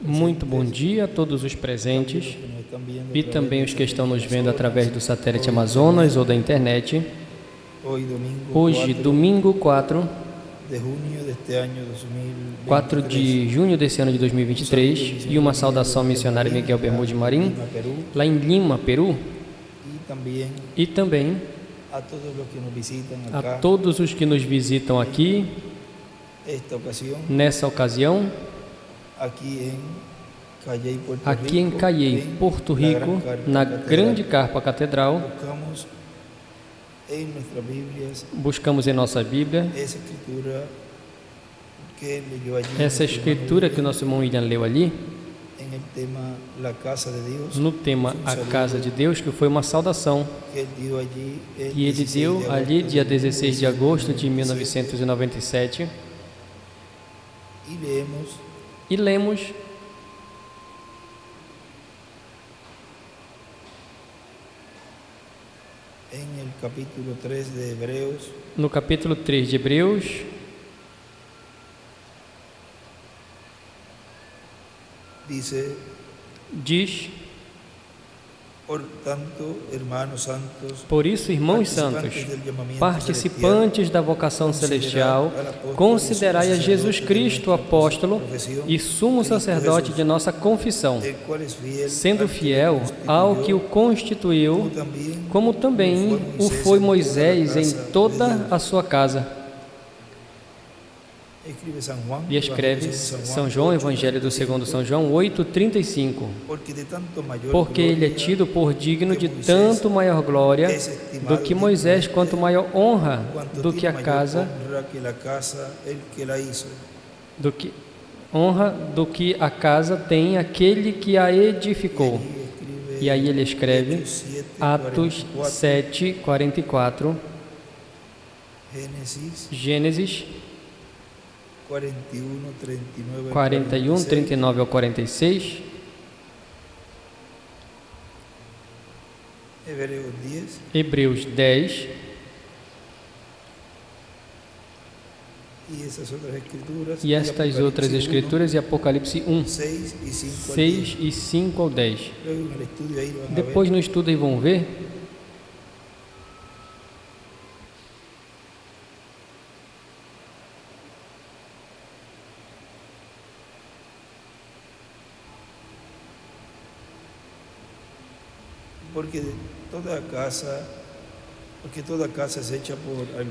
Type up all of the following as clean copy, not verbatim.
Muito bom dia a todos os presentes e também os que estão nos vendo através do satélite Amazonas ou da internet. Hoje, domingo 4 de junho desse ano de 2023, e uma saudação ao missionário Miguel Bermude Marim, lá em Lima, Peru, e também a todos os que nos visitam aqui, nessa ocasião, aqui em Cayey, Porto Rico, na Grande Carpa Catedral. Buscamos em nossa Bíblia essa escritura que o nosso irmão William leu ali, no tema A Casa de Deus, que foi uma saudação que ele deu ali dia 16 de agosto de 1997. E lemos no capítulo 3 de Hebreus, diz: Por isso, irmãos santos, participantes da vocação celestial, considerai a Jesus Cristo, apóstolo e sumo sacerdote de nossa confissão, sendo fiel ao que o constituiu, como também o foi Moisés em toda a sua casa. E escreve São João, Evangelho do segundo São João 8:35, porque ele é tido por digno de tanto maior glória do que Moisés, quanto maior honra do que a casa, do que a casa tem aquele que a edificou. E aí ele escreve Atos 7:44, Gênesis 41, 39 ao 46, Hebreus 10, e estas outras escrituras, e Apocalipse 1, 6 e 5 ao 10. Depois no estudo aí vão ver.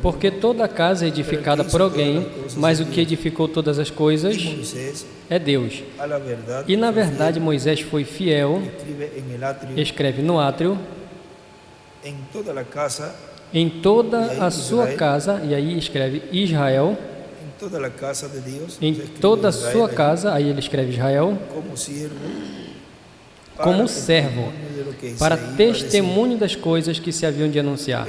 Porque toda casa é edificada por alguém, mas o que edificou todas as coisas é Deus. E na verdade Moisés foi fiel, escreve no átrio, em toda a sua casa, e aí escreve Israel, em toda a sua casa, aí ele escreve Israel, como servo, para testemunho das coisas que se haviam de anunciar.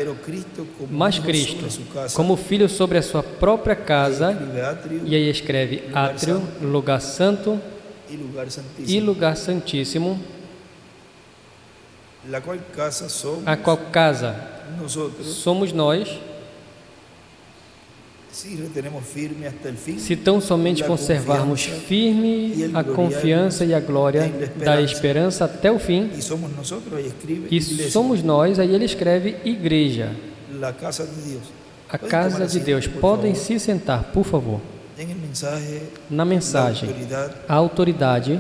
Mas Cristo, como filho sobre a sua própria casa, e aí escreve átrio, lugar santo e lugar santíssimo, a qual casa somos nós, se tão somente conservarmos firme a confiança e a glória da esperança até o fim. E somos nós, aí ele escreve igreja, a casa de Deus. Podem se sentar, por favor. Na mensagem, a autoridade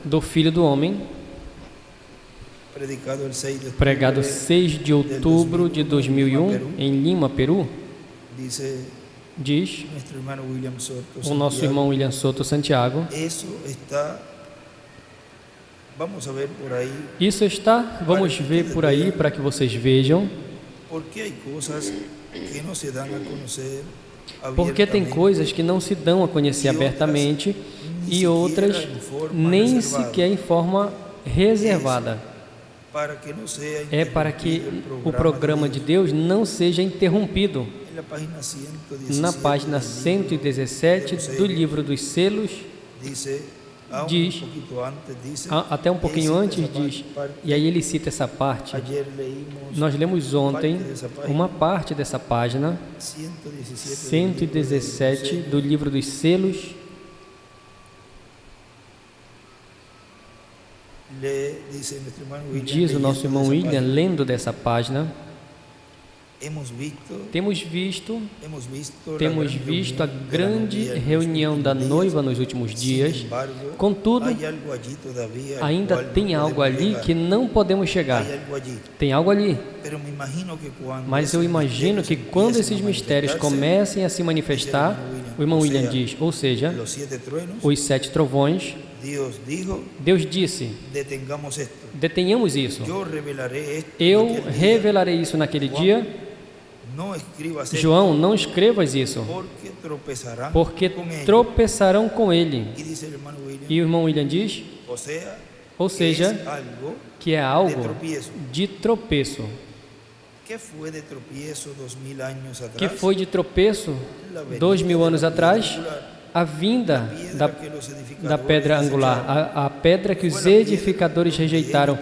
do Filho do Homem, pregado 6 de outubro de 2001 em Lima, Peru, diz o nosso irmão William Soto Santiago. Isso está, vamos ver por aí para que vocês vejam, porque tem coisas que não se dão a conhecer abertamente e outras nem sequer em forma reservada. É para que o programa de Deus não seja interrompido. Na página 117 do livro dos selos, diz, até um pouquinho antes diz, e aí ele cita essa parte. Nós lemos ontem uma parte dessa página 117 do livro dos selos. Diz o nosso irmão William, lendo dessa página, temos visto a grande reunião da noiva nos últimos dias. Contudo, ainda tem algo ali que não podemos chegar. Tem algo ali. Mas eu imagino que quando esses mistérios comecem a se manifestar, o irmão William diz, ou seja, os 7 trovões, Deus disse, detenhamos isso. Eu revelarei isso naquele dia. João, não escrevas isso, porque tropeçarão com ele. E o irmão William diz, ou seja, que é algo de tropeço. Que foi de tropeço 2000 anos atrás? A vinda da pedra angular, a pedra que os edificadores rejeitaram,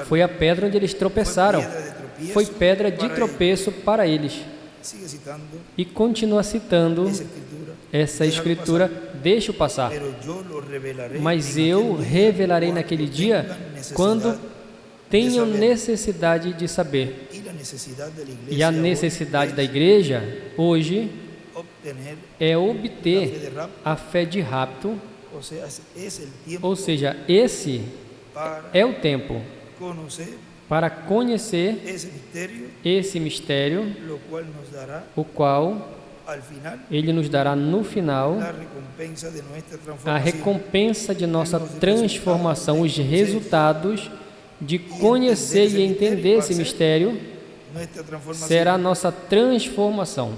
foi a pedra onde eles tropeçaram. Foi pedra de tropeço para eles. E continua citando essa escritura, deixa-o passar. Mas eu revelarei naquele dia quando tenham necessidade de saber. E a necessidade da igreja hoje é obter a fé de rapto, ou seja, esse é o tempo para conhecer esse mistério, o qual Ele nos dará no final a recompensa de nossa transformação, os resultados de conhecer e entender esse mistério será a nossa transformação.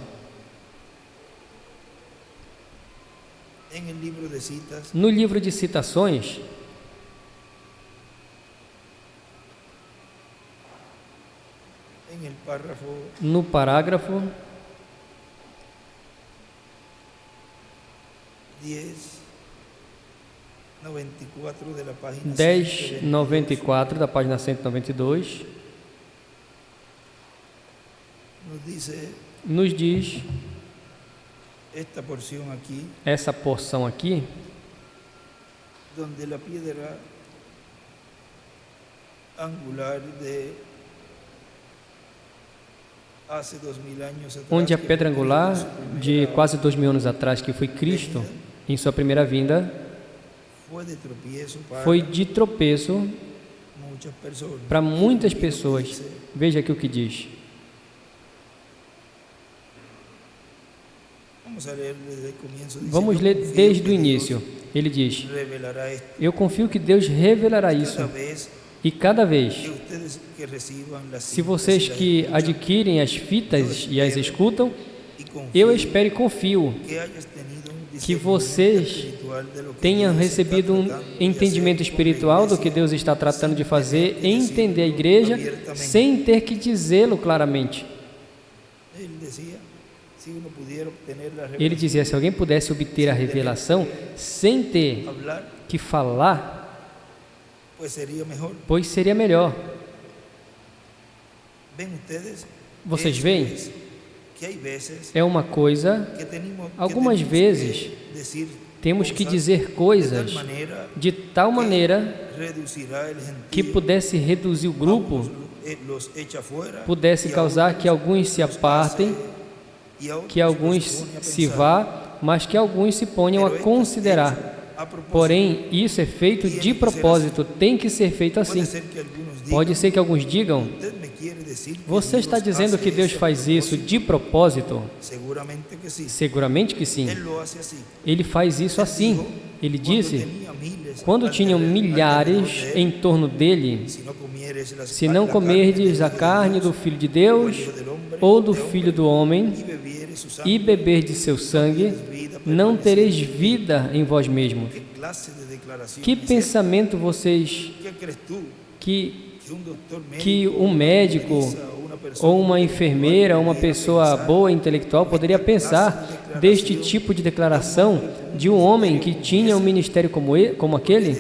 No livro de citações, no parágrafo 1094 da página 192, nos diz essa porção aqui, donde a pedra angular onde a pedra angular de quase 2000 anos atrás, que foi Cristo, em sua primeira vinda, foi de tropeço para muitas pessoas. Veja aqui o que diz. Vamos ler desde o início. Ele diz: eu confio que Deus revelará isso. E cada vez, se vocês que adquirem as fitas e as escutam, eu espero e confio que vocês tenham recebido um entendimento espiritual do que Deus está tratando de fazer, entender a igreja, sem ter que dizê-lo claramente. Ele dizia, se alguém pudesse obter a revelação sem ter que falar, pois seria melhor. Vocês veem? É uma coisa, algumas vezes, temos que dizer coisas de tal maneira que pudesse reduzir o grupo, pudesse causar que alguns se apartem, que alguns se vá, mas que alguns se ponham a considerar. Porém, isso é feito de propósito, tem que ser feito assim. Pode ser que alguns digam, você está dizendo que Deus faz isso de propósito? Seguramente que sim. Ele faz isso assim. Ele disse, quando tinham milhares em torno dele, se não comerdes a carne do Filho de Deus ou do Filho do Homem e beber de seu sangue, não tereis vida em vós mesmos. Que pensamento vocês, que um médico ou uma enfermeira, uma pessoa boa, intelectual, poderia pensar deste tipo de declaração de um homem que tinha um ministério como aquele?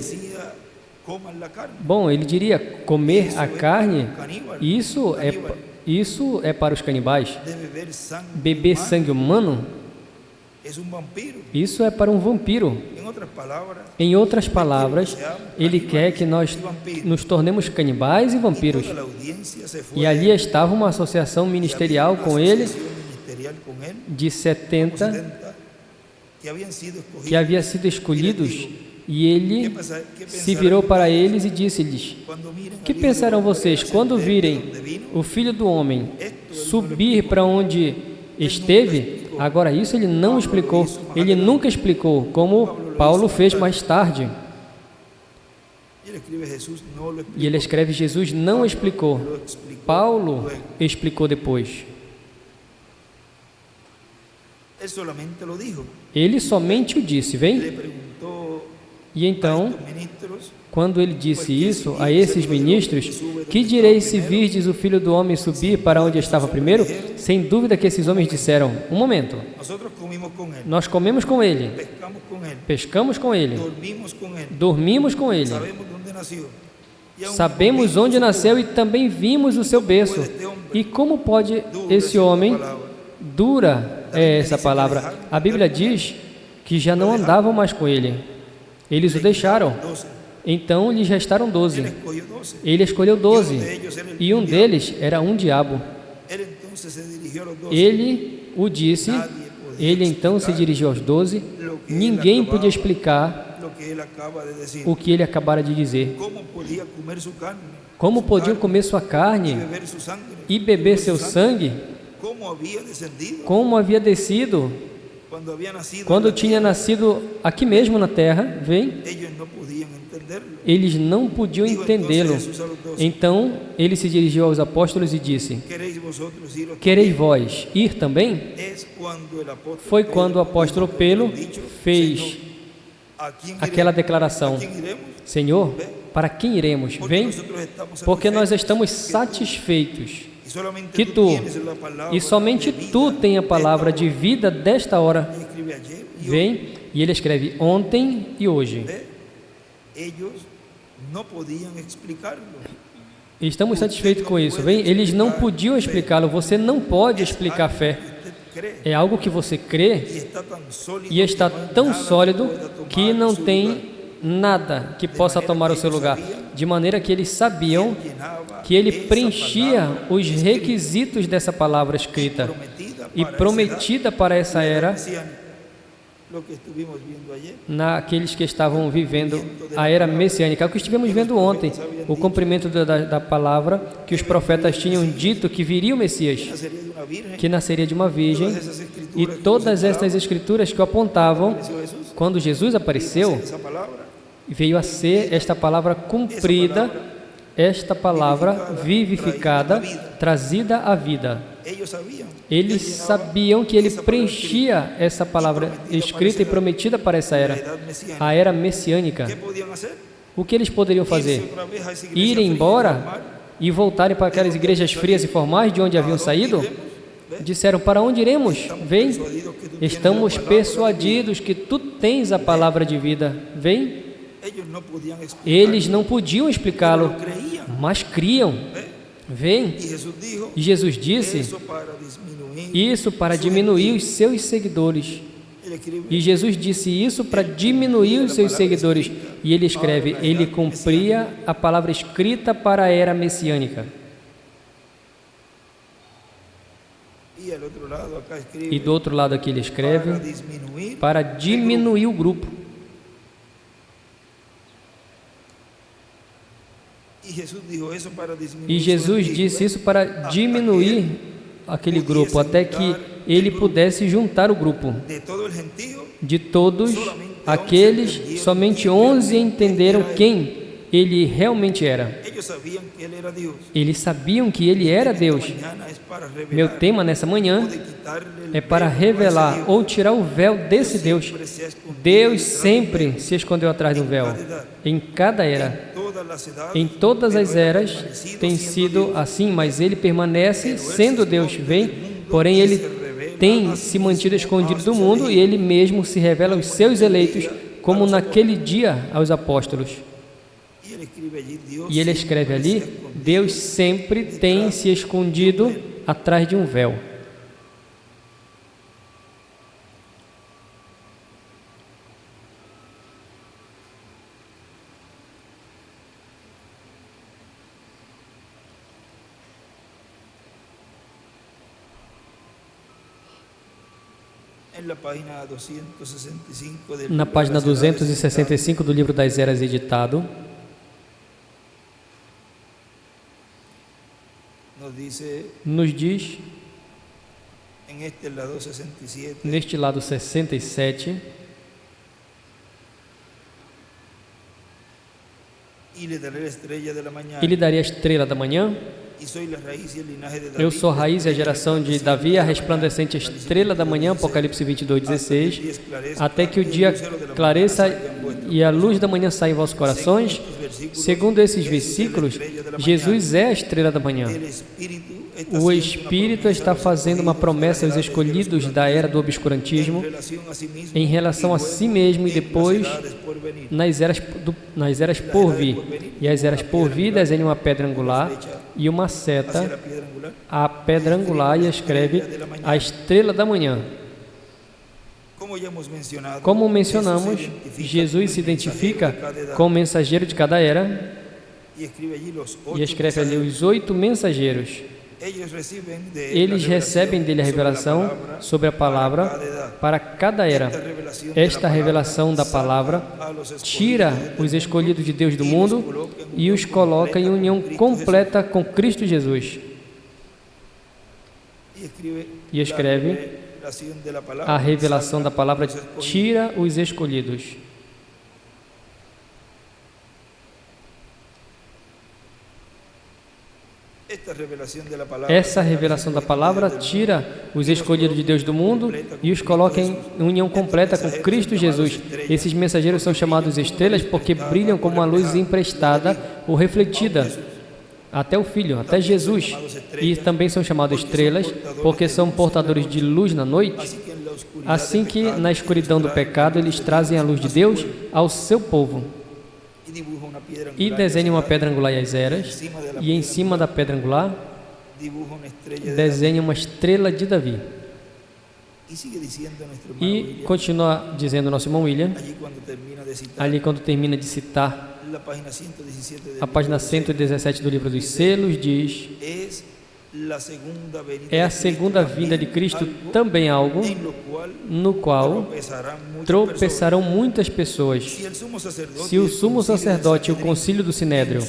Bom, ele diria, comer a carne, isso é para os canibais. Beber sangue humano, isso é para um vampiro. Em outras palavras, ele quer que nós nos tornemos canibais e vampiros. E ali estava uma associação ministerial com ele, de 70, que havia sido escolhidos, e ele se virou para eles e disse-lhes: que pensarão vocês quando virem o Filho do Homem subir para onde esteve? Agora, isso ele não explicou, ele nunca explicou, como Paulo fez mais tarde. E ele escreve, Jesus não explicou, Paulo explicou depois. Ele somente o disse, vem? E então, quando ele disse isso a esses ministros, que direis se virdes o Filho do Homem subir para onde estava primeiro? Sem dúvida que esses homens disseram, um momento, nós comemos com ele, pescamos com ele, dormimos com ele, sabemos onde nasceu e também vimos o seu berço. E como pode esse homem, dura é essa palavra, a Bíblia diz que já não andavam mais com ele, eles o deixaram. Então lhes restaram 12. Ele escolheu 12, e um deles era um diabo. Ele o disse, ele então se dirigiu aos 12, ninguém podia explicar o que ele acabara de dizer. Como podiam comer sua carne e beber seu sangue? Como havia descido, quando tinha nascido aqui mesmo na terra, vem? Eles não podiam entendê-lo. Então, ele se dirigiu aos apóstolos e disse, quereis vós ir também? Foi quando o apóstolo Pedro fez aquela declaração, Senhor, para quem iremos? Vem, porque nós estamos satisfeitos que tu, e somente tu tem a palavra de vida desta hora. Vem, e ele escreve ontem e hoje. Estamos satisfeitos com isso, vem? Eles não podiam explicá-lo, você não pode explicar a fé. É algo que você crê e está tão sólido que não tem nada que possa tomar o seu lugar. De maneira que eles sabiam que ele preenchia os requisitos dessa palavra escrita e prometida para essa era, naqueles que estavam vivendo a era messiânica. É o que estivemos vendo ontem, o cumprimento da palavra que os profetas tinham dito que viria o Messias, que nasceria de uma virgem, e todas estas escrituras que o apontavam, quando Jesus apareceu, veio a ser esta palavra cumprida, esta palavra vivificada, trazida à vida. Eles sabiam que ele preenchia essa palavra escrita e prometida para essa era, a era messiânica. O que eles poderiam fazer? Ir embora e voltarem para aquelas igrejas frias e formais de onde haviam saído? Disseram, para onde iremos? Vem, estamos persuadidos que tu tens a palavra de vida. Vem. Eles não podiam explicá-lo, mas criam. Vem. E Jesus disse, isso para diminuir os seus seguidores. E Jesus disse isso para diminuir os seus seguidores. E ele escreve, ele cumpria a palavra escrita para a era messiânica. E do outro lado aqui ele escreve, para diminuir o grupo. E Jesus disse isso para diminuir aquele grupo, até que ele pudesse juntar o grupo. De todos aqueles, somente 11 entenderam quem ele realmente era. Eles sabiam que ele era Deus. Meu tema nessa manhã é para revelar ou tirar o véu desse Deus. Deus sempre se escondeu atrás do véu, em cada era. Em todas as eras tem sido assim, mas ele permanece, sendo Deus vem, porém ele tem se mantido escondido do mundo e ele mesmo se revela aos seus eleitos, como naquele dia aos apóstolos. E ele escreve ali, Deus sempre tem se escondido atrás de um véu. Na página 265 do livro das Eras editado, nos diz, neste lado 67, e lhe daria a estrela da manhã. Eu sou a raiz e a geração de Davi, a resplandecente estrela da manhã, Apocalipse 22:16, até que o dia clareça e a luz da manhã saia em vossos corações. Segundo esses versículos, Jesus é a estrela da manhã. O Espírito está fazendo uma promessa aos escolhidos da era do obscurantismo em relação a si mesmo e depois nas eras por vir. E as eras por vir desenham uma pedra angular e uma seta, a pedra angular, e escreve a estrela da manhã. Como mencionamos, Jesus se identifica como mensageiro de cada era e escreve ali os 8 mensageiros. Eles recebem dele a revelação sobre a palavra para cada era. Esta revelação da palavra tira os escolhidos de Deus do mundo e os coloca em união completa com Cristo Jesus. E escreve, a revelação da palavra tira os escolhidos. Essa revelação da palavra tira os escolhidos de Deus do mundo e os coloca em união completa com Cristo Jesus. Esses mensageiros são chamados estrelas porque brilham como uma luz emprestada ou refletida até o Filho, até Jesus. E também são chamados estrelas porque são portadores de luz na noite. Assim que na escuridão do pecado eles trazem a luz de Deus ao seu povo. E desenha uma pedra angular e as eras, e em cima da pedra angular desenha uma estrela de Davi. E continua dizendo o nosso irmão William, ali quando termina de citar a página 117 do livro dos selos, diz: é a segunda vinda de Cristo também algo no qual tropeçarão muitas pessoas. Se o sumo sacerdote e o concílio do Sinédrio,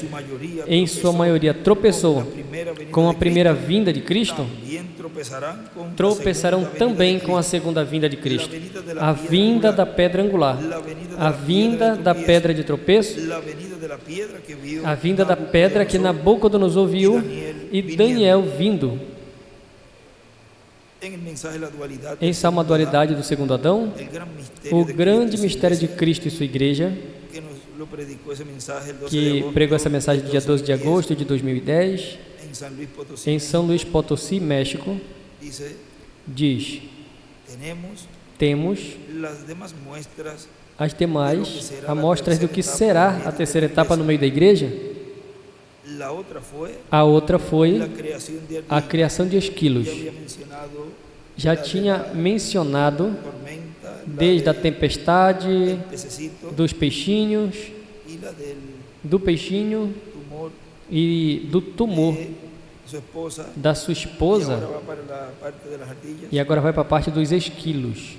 em sua maioria, tropeçou com a primeira vinda de Cristo, tropeçarão também com a segunda vinda de Cristo. A vinda da pedra angular, a vinda da pedra de tropeço, a vinda da pedra que Nabucodonosor viu e Daniel vindo. Em Salmo a dualidade do segundo Adão, o grande mistério de Cristo e sua igreja, que pregou essa mensagem no dia 12 de agosto de 2010, em São Luís Potosí, México, diz: temos as demais amostras do que será a terceira etapa no meio da igreja. A outra foi a criação de esquilos. Já tinha mencionado desde a tempestade, dos peixinhos, do peixinho e do tumor da sua esposa, e agora vai para a parte dos esquilos.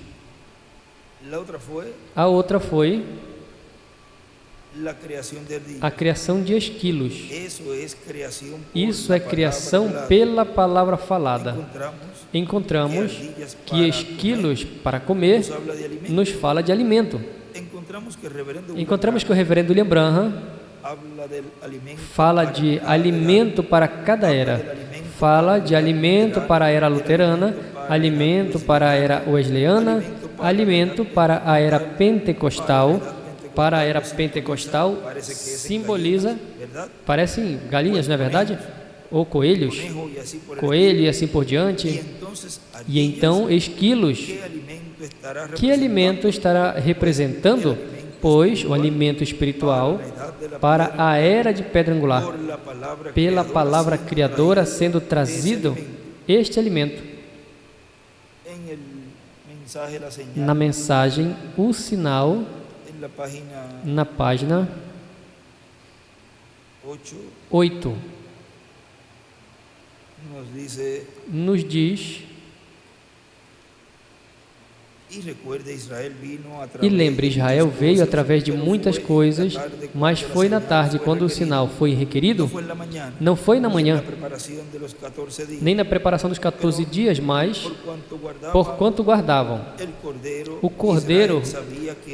A outra foi a criação de esquilos. Isso é criação pela palavra falada. Encontramos que esquilos, para comer, nos fala de alimento. Encontramos que o reverendo William Branham fala de alimento para cada era. Fala de alimento para a era luterana, alimento para a era wesleyana, alimento para a era pentecostal, para a era pentecostal simboliza, parecem galinhas, não é verdade? Ou coelhos, coelho e assim por diante. E então, esquilos, que alimento estará representando? Pois o alimento espiritual para a era de pedra angular, pela palavra criadora sendo trazido este alimento. Na mensagem, o sinal, na página 8, nos diz: e lembre, Israel veio através de muitas coisas, mas foi na tarde quando o sinal foi requerido. Não foi na manhã, nem na preparação dos 14 dias, mas porquanto guardavam o cordeiro,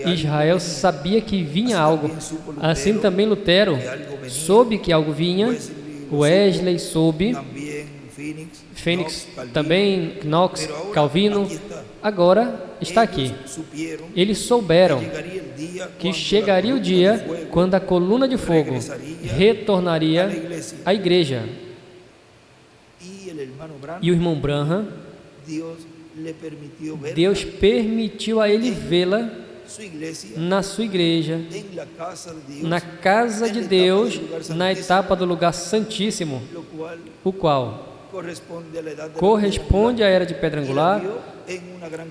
Israel sabia que vinha algo. Assim também Lutero soube que algo vinha, Wesley soube, Fênix também, Knox, Calvino. Agora está aqui. Eles souberam que chegaria o dia quando a coluna de fogo retornaria à igreja. E o irmão Branham, Deus permitiu a ele vê-la na sua igreja, na casa de Deus, na etapa do lugar santíssimo, o qual corresponde à era de pedra angular,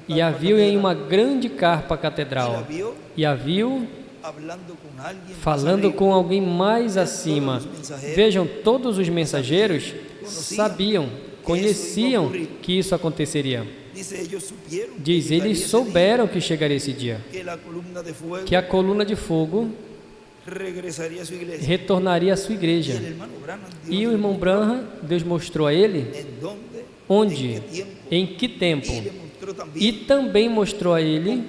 e a viu em uma grande carpa catedral, e a viu falando com alguém mais acima. Vejam, todos os mensageiros sabiam, conheciam que isso aconteceria. Diz, eles souberam que chegaria esse dia, que a coluna de fogo retornaria à sua igreja. E o irmão Branham, Deus mostrou a ele onde, em que tempo, e também mostrou a ele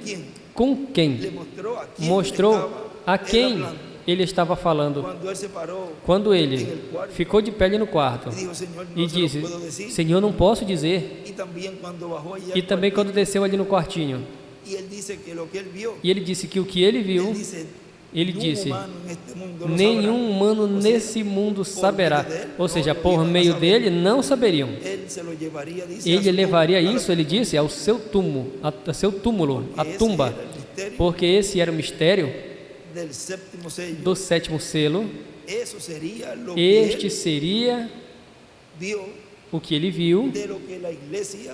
com quem, mostrou a quem ele estava falando. Quando ele ficou de pé ali no quarto e disse, Senhor, não posso dizer. E também quando desceu ali no quartinho, e ele disse que o que ele viu, ele disse, nenhum humano nesse mundo saberá. Ou seja, por meio dele não saberiam. Ele levaria isso, ele disse, ao seu túmulo, a tumba, porque esse era o mistério do sétimo selo. Este seria o que ele viu,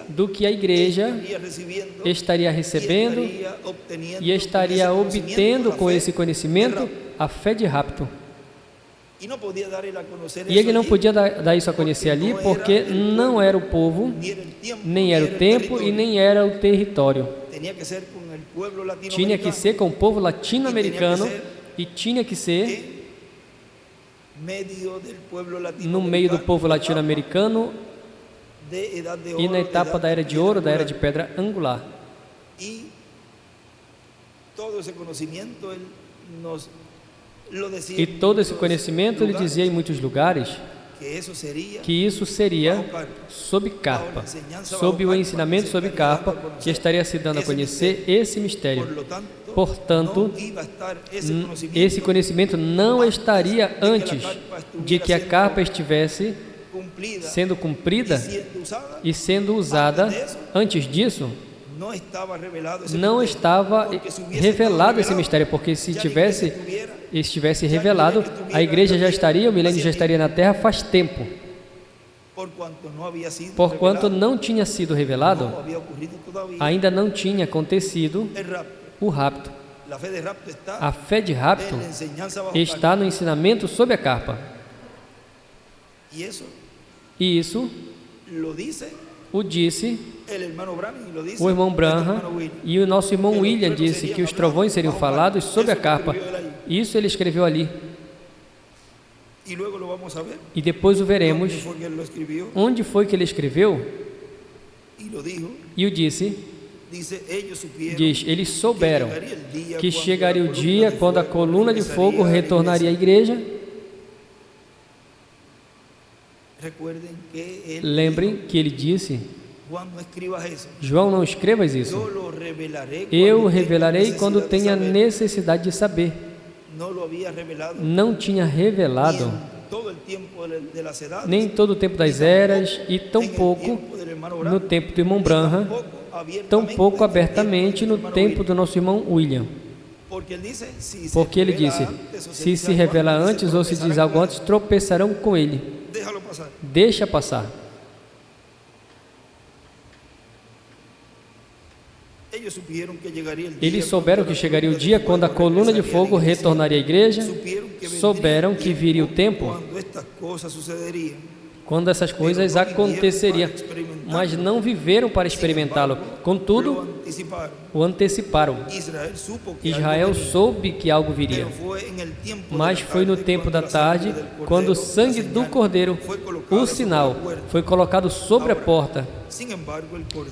do que a igreja estaria recebendo e estaria obtendo com esse conhecimento a fé de rapto. E ele não podia dar isso a conhecer ali, porque não era o povo, nem era o tempo e nem era o território. Tinha que ser com o povo latino-americano e tinha que ser no meio do povo latino-americano e na etapa da era de ouro, da era de pedra angular. E todo esse conhecimento ele dizia em muitos lugares que isso seria sob carpa, sob o ensinamento sob carpa, que estaria se dando a conhecer esse mistério. Portanto, esse conhecimento não estaria antes de que a carpa estivesse sendo cumprida e sendo usada. Antes disso, não estava revelado esse mistério, porque se estivesse revelado, a igreja já estaria, o milênio já estaria na terra faz tempo. Porquanto não tinha sido revelado, ainda não tinha acontecido o rapto. A fé de rapto está no ensinamento sob a carpa. E isso o disse o irmão Branham, e o nosso irmão William disse que os trovões seriam falados sob a carpa. Isso ele escreveu ali. E depois o veremos. Onde foi que ele escreveu? E o disse. Diz, eles souberam que chegaria o dia quando a coluna de fogo retornaria à igreja. Lembrem que ele disse João, não escrevas isso. Eu revelarei quando tenha necessidade de saber. Não tinha revelado nem todo o tempo das eras e tampouco no tempo do irmão Branham, tampouco abertamente no tempo do nosso irmão William. Porque ele disse, se revela antes ou se diz algo antes, tropeçarão com ele. Deixa passar. Eles souberam que chegaria o dia quando a coluna de fogo retornaria à igreja, souberam que viria o tempo quando essas coisas aconteceriam, mas não viveram para experimentá-lo. Contudo, o anteciparam. Israel soube que algo viria, mas foi no tempo da tarde, quando o sangue do Cordeiro, o sinal, foi colocado sobre a porta.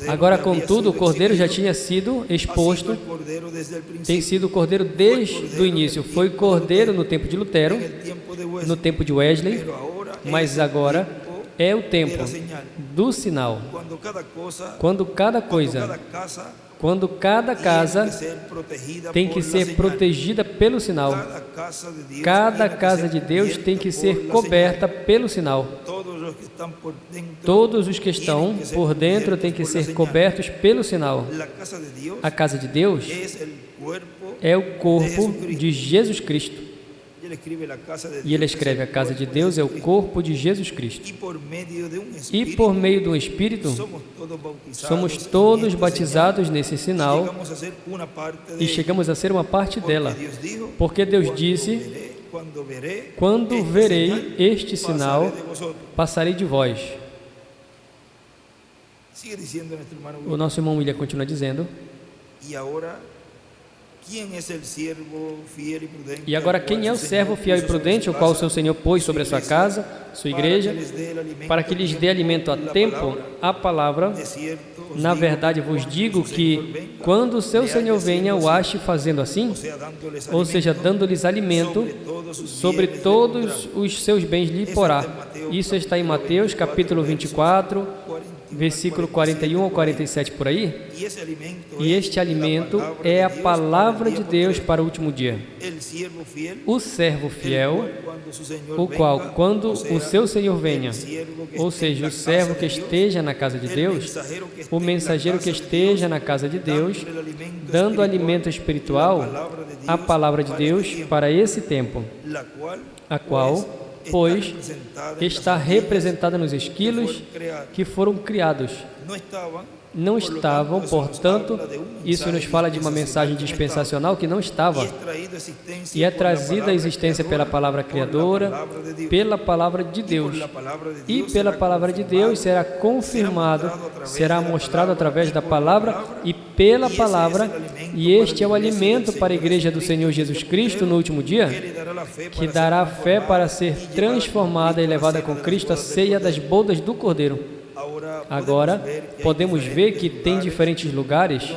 Agora, contudo, o Cordeiro já tinha sido exposto, tem sido Cordeiro desde o início. Foi Cordeiro no tempo de Lutero, no tempo de Wesley, mas agora é o tempo do sinal, quando cada casa tem que ser protegida pelo sinal. Cada casa de Deus tem que ser coberta pelo sinal. Todos os que estão por dentro têm que ser cobertos pelo sinal. A casa de Deus é o corpo de Jesus Cristo. E ele escreve, a casa de Deus é o corpo de Jesus Cristo. E por meio de um Espírito, somos todos batizados nesse sinal e chegamos a ser uma parte dela. Porque Deus disse, quando verei este sinal, passarei de vós. O nosso irmão William continua dizendo, e agora, quem é o servo fiel e prudente, o qual o seu Senhor pôs sobre a sua casa, sua igreja, para que lhes dê alimento a tempo? A palavra, na verdade vos digo que, quando o seu Senhor venha, o ache fazendo assim, ou seja, dando-lhes alimento, sobre todos os seus bens lhe porá. Isso está em Mateus, capítulo 24, versículo 41 ao 47, por aí. E este alimento é a palavra de Deus para o último dia. O servo fiel, o qual, quando o seu Senhor venha, ou seja, o servo que esteja na casa de Deus, o mensageiro que esteja na casa de Deus, dando alimento espiritual, a palavra de Deus para esse tempo, a qual, pois, está representada nos esquilos que foram criados. Não estavam, portanto, isso nos fala de uma mensagem dispensacional que não estava, e é trazida à existência pela palavra criadora, pela palavra de Deus, e pela palavra de Deus será confirmado, será mostrado através da palavra e pela palavra, e este é o alimento para a igreja do Senhor Jesus Cristo no último dia, que dará fé para ser transformada e levada com Cristo à ceia das bodas do Cordeiro. Agora, podemos ver que tem diferentes lugares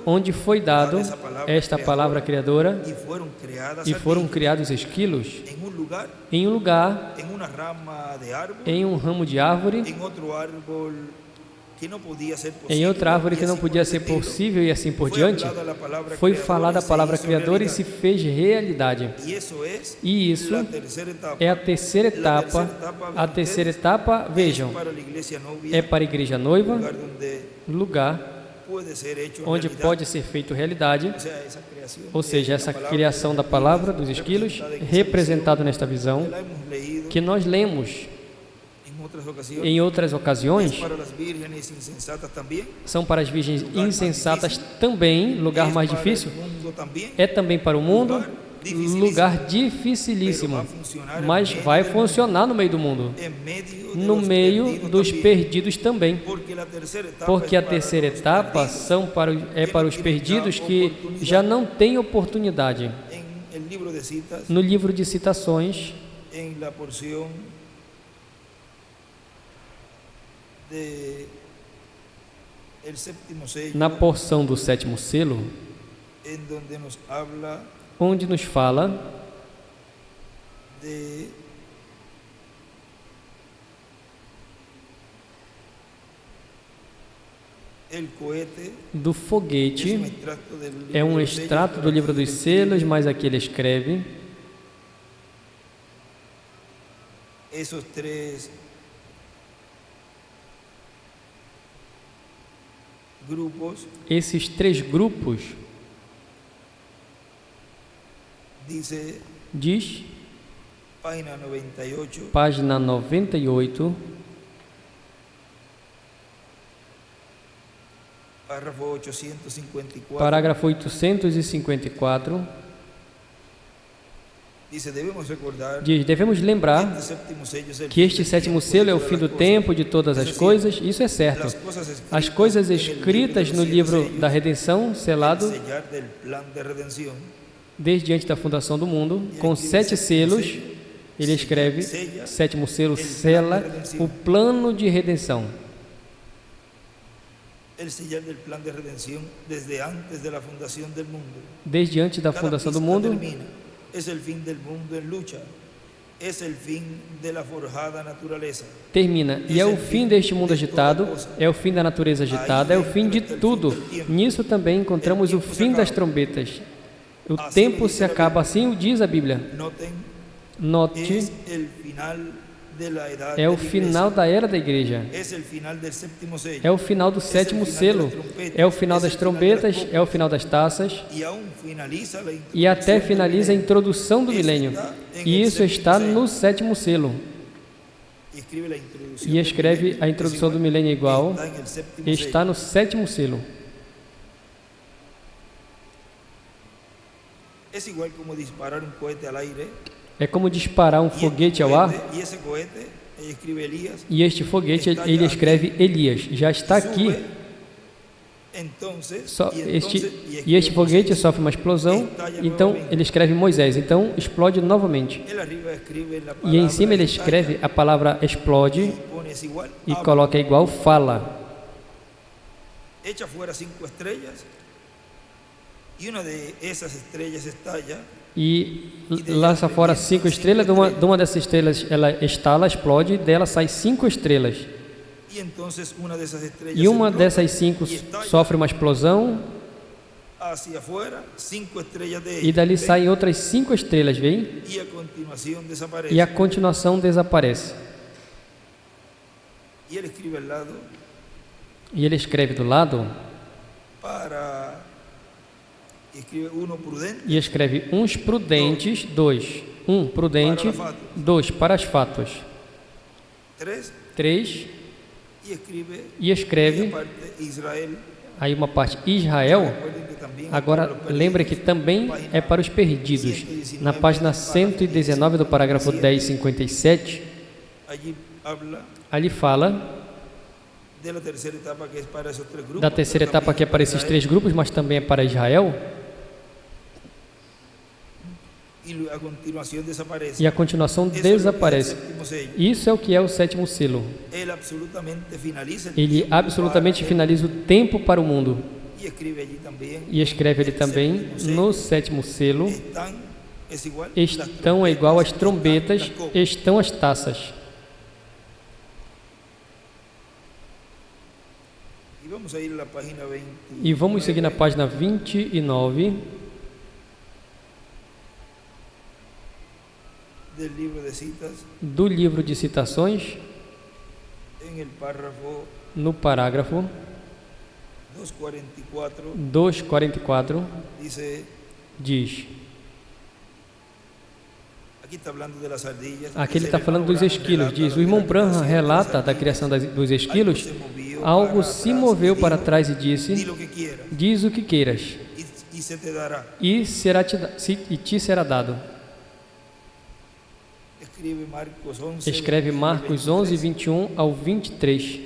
onde foi dado esta palavra criadora e foram criados esquilos em um lugar, em um ramo de árvore, em outra árvore que não podia ser possível e assim por diante. Foi falada a palavra criadora e se fez realidade. E isso é a terceira etapa. A terceira etapa, vejam, é para a igreja noiva, lugar onde pode ser feito realidade, ou seja, essa criação da palavra dos esquilos, representado nesta visão, que nós lemos em outras ocasiões, são para as virgens insensatas também, lugar mais difícil, é também para o mundo, lugar dificilíssimo, mas vai funcionar no meio do mundo, no meio dos perdidos também, porque a terceira etapa é para os perdidos que já não têm oportunidade. No livro de Citações, na porção do sétimo selo, onde nos fala do foguete é um extrato do livro dos selos, mas aqui ele escreve: esses três grupos, diz, página 98, parágrafo 854, diz: devemos lembrar que este sétimo selo é o fim do tempo de todas as coisas. Isso é certo. As coisas escritas no livro da redenção, selado desde antes da fundação do mundo, com 7 selos, ele escreve: sétimo selo sela o plano de redenção. Desde antes da fundação do mundo, termina, e é o fim deste mundo agitado, é o fim da natureza agitada, é o fim de tudo. Nisso também encontramos o fim das trombetas. O tempo se acaba, assim o diz a Bíblia. Note, é o final da era da igreja, é o final do sétimo selo, é o final das trombetas, é o final das taças, e até finaliza a introdução do milênio, e isso está no sétimo selo. E escreve: a introdução do milênio igual, está no sétimo selo. É como disparar um foguete ao ar, e este foguete, ele escreve Elias, já está aqui. E este foguete sofre uma explosão, então ele escreve Moisés, então explode novamente. E em cima ele escreve a palavra explode e coloca igual fala. E lança fora 5 estrelas, de uma dessas estrelas ela estala, explode, e dela sai 5 estrelas. E uma dessas 5 sofre uma explosão, e dali saem outras 5 estrelas, vem? E a continuação desaparece. E ele escreve do lado, e escreve uns prudentes, 2. 1 prudente, 2 para as fátuas, 3, e escreve aí uma parte Israel. Agora lembre que também é para os perdidos. Na página 119 do parágrafo 1057, ali fala da terceira etapa, que é para esses 3 grupos, mas também é para Israel. E a continuação desaparece. Isso é o que é o sétimo selo. Ele absolutamente finaliza o tempo para o mundo. E escreve ali também, no sétimo selo, estão igual às trombetas, estão as taças. E vamos seguir na página 29 do livro de citações, no parágrafo 244, diz: aqui ele está falando dos esquilos, diz: o irmão Branham relata da criação dos esquilos, algo se moveu para trás e disse: diz o que queiras, e te será dado. Escreve Marcos 11, 21 ao 23.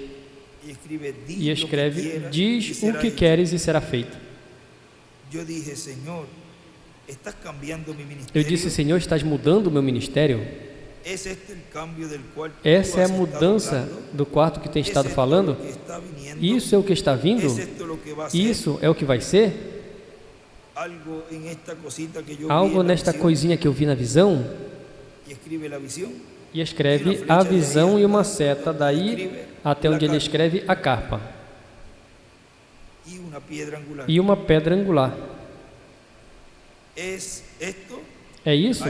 E escreve: diz o que queres e será feito. Eu disse: Senhor, estás mudando o meu ministério? Essa é a mudança do quarto que tem estado falando? Isso é o que está vindo? Isso é o que vai ser? Algo nesta coisinha que eu vi na visão? E escreve a visão e uma seta, daí até onde ele escreve a carpa. e uma pedra angular. É isso?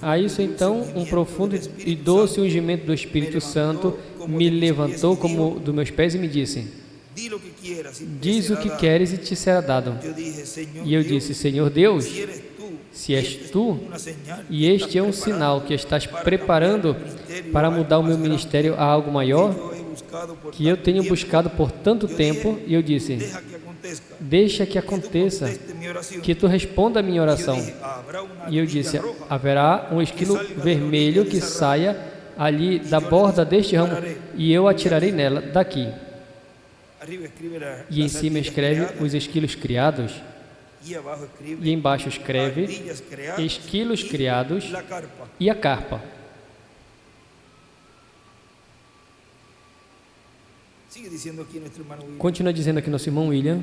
A isso então um profundo e doce ungimento do Espírito Santo me levantou como dos meus pés e me disse: diz o que queres e te será dado. E eu disse: Senhor Deus, se és tu, e este é um sinal que estás preparando para mudar o meu ministério a algo maior, que eu tenho buscado por tanto tempo, e eu disse: deixa que aconteça, que tu responda a minha oração. E eu disse: haverá um esquilo vermelho que saia ali da borda deste ramo, e eu atirarei nela daqui. E em cima escreve os esquilos criados, e embaixo escreve esquilos criados e a carpa. Continua dizendo aqui nosso irmão William: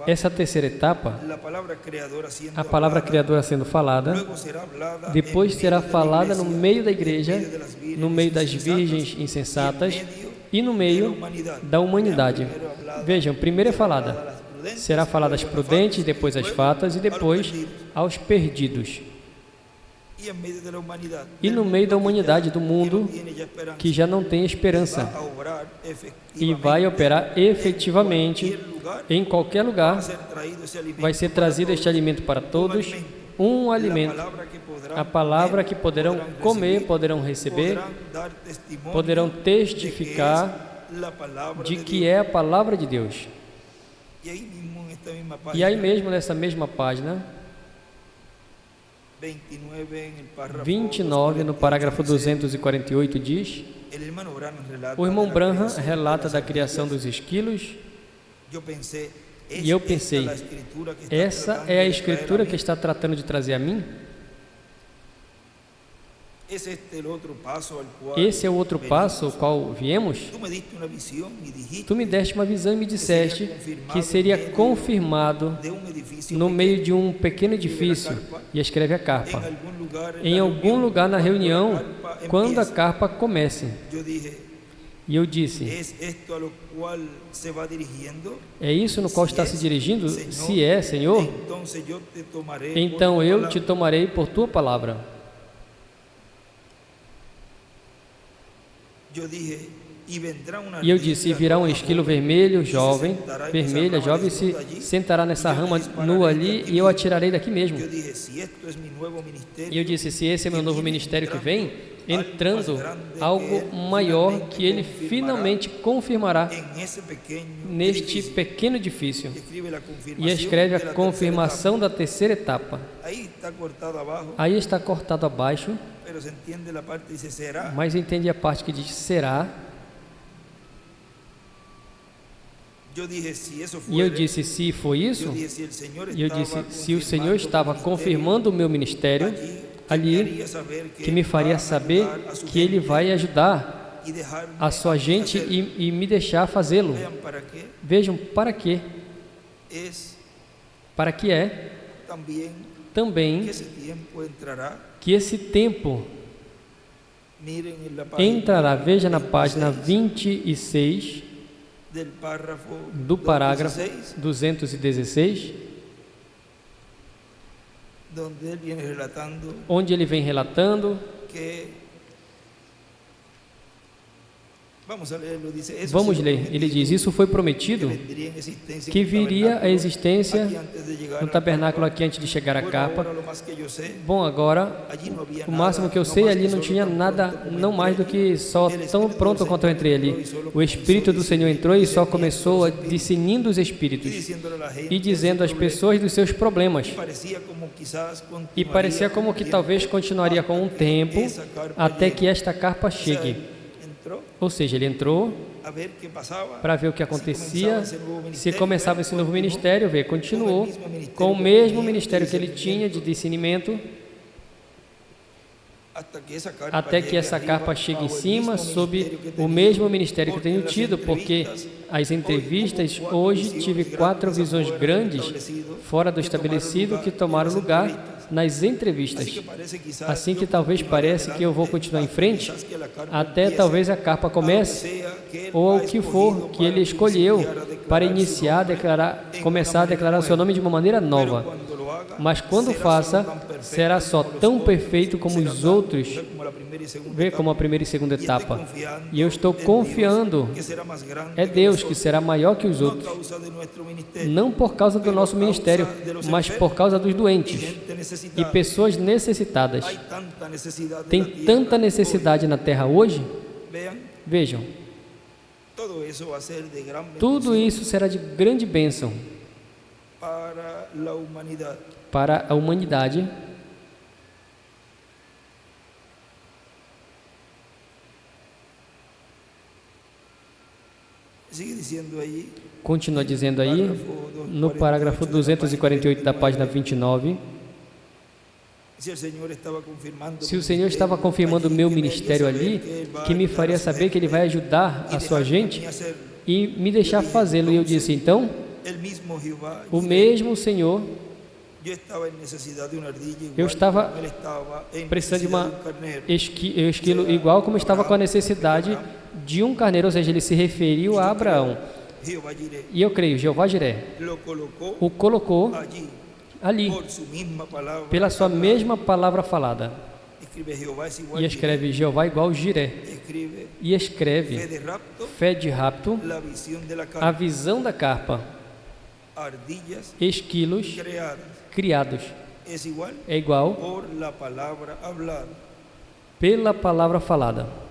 essa terceira etapa, a palavra criadora sendo falada, depois será falada no meio da igreja, no meio das virgens insensatas e no meio da humanidade. Vejam, primeiro é falada, será falada às prudentes, depois às fatas e depois aos perdidos. E no meio da humanidade, do mundo, que já não tem esperança, e vai operar efetivamente em qualquer lugar, vai ser trazido este alimento para todos, um alimento, a palavra que poderão comer, poderão receber, poderão testificar de que é a palavra de Deus. E aí mesmo, nessa mesma página, 29, no parágrafo 248, diz: o irmão Branham relata da criação dos esquilos, e eu pensei, essa é a escritura que está tratando de trazer a mim? Esse é o outro passo ao qual viemos? Tu me deste uma visão e me disseste que seria confirmado no meio de um pequeno edifício, e escreve a carpa. Em algum lugar na reunião, quando a carpa comece. E eu disse: é isso no qual está se dirigindo? Se é, Senhor, então eu te tomarei por tua palavra. E eu disse: virá um esquilo vermelho, jovem, vermelha, jovem, se sentará nessa rama nua ali, e eu atirarei daqui mesmo. E eu disse: se esse é meu novo ministério que vem, entrando algo maior que ele finalmente confirmará neste pequeno edifício. E escreve a confirmação da terceira etapa. Aí está cortado abaixo, mas entende a parte que diz será. E eu disse: se foi isso, e eu disse: se o Senhor estava confirmando o meu ministério ali, que me faria saber que Ele vai ajudar a sua gente e me deixar fazê-lo. Vejam, para quê? Para que é também que esse tempo entrará. Veja na página 26 do parágrafo 216, onde ele vem relatando. Vamos ler, ele diz: isso foi prometido que viria a existência no tabernáculo aqui antes de chegar a capa. Bom, agora, o máximo que eu sei, ali não tinha nada, não mais do que só tão pronto quanto eu entrei ali. O Espírito do Senhor entrou e só começou discernindo os espíritos e dizendo às pessoas dos seus problemas. E parecia como que talvez continuaria com um tempo até que esta carpa chegue. Ou seja, ele entrou para ver o que acontecia, se começava esse novo ministério, continuou com o mesmo ministério que ele tinha de discernimento, até que essa carpa chegue em cima, sob o mesmo ministério que eu tenho tido, porque as entrevistas, hoje tive 4 visões grandes, fora do estabelecido, que tomaram lugar nas entrevistas. Assim que talvez pareça que eu vou continuar em frente, até talvez a carpa comece, ou o que for que ele escolheu para começar a declarar o seu nome de uma maneira nova. Mas quando faça, será só tão perfeito como os outros, vê como a primeira e segunda etapa. E eu estou confiando, é Deus que será maior que os outros, não por causa do nosso ministério, mas por causa dos doentes e pessoas necessitadas. Tem tanta necessidade na terra hoje. Vejam, tudo isso será de grande bênção para a humanidade. Continua dizendo aí, no parágrafo 248 da página 29, se o Senhor estava confirmando o meu ministério ali, que me faria saber que Ele vai ajudar a sua gente e me deixar fazê-lo. E eu disse, então, o mesmo Senhor, eu estava precisando de um esquilo igual como estava com a necessidade de um carneiro, ou seja, ele se referiu a Abraão. E eu creio, Jeová Jiré o colocou ali, pela sua mesma palavra falada. E escreve Jeová igual Jiré. E escreve fé de rapto, a visão da carpa, esquilos criados. É igual pela palavra falada.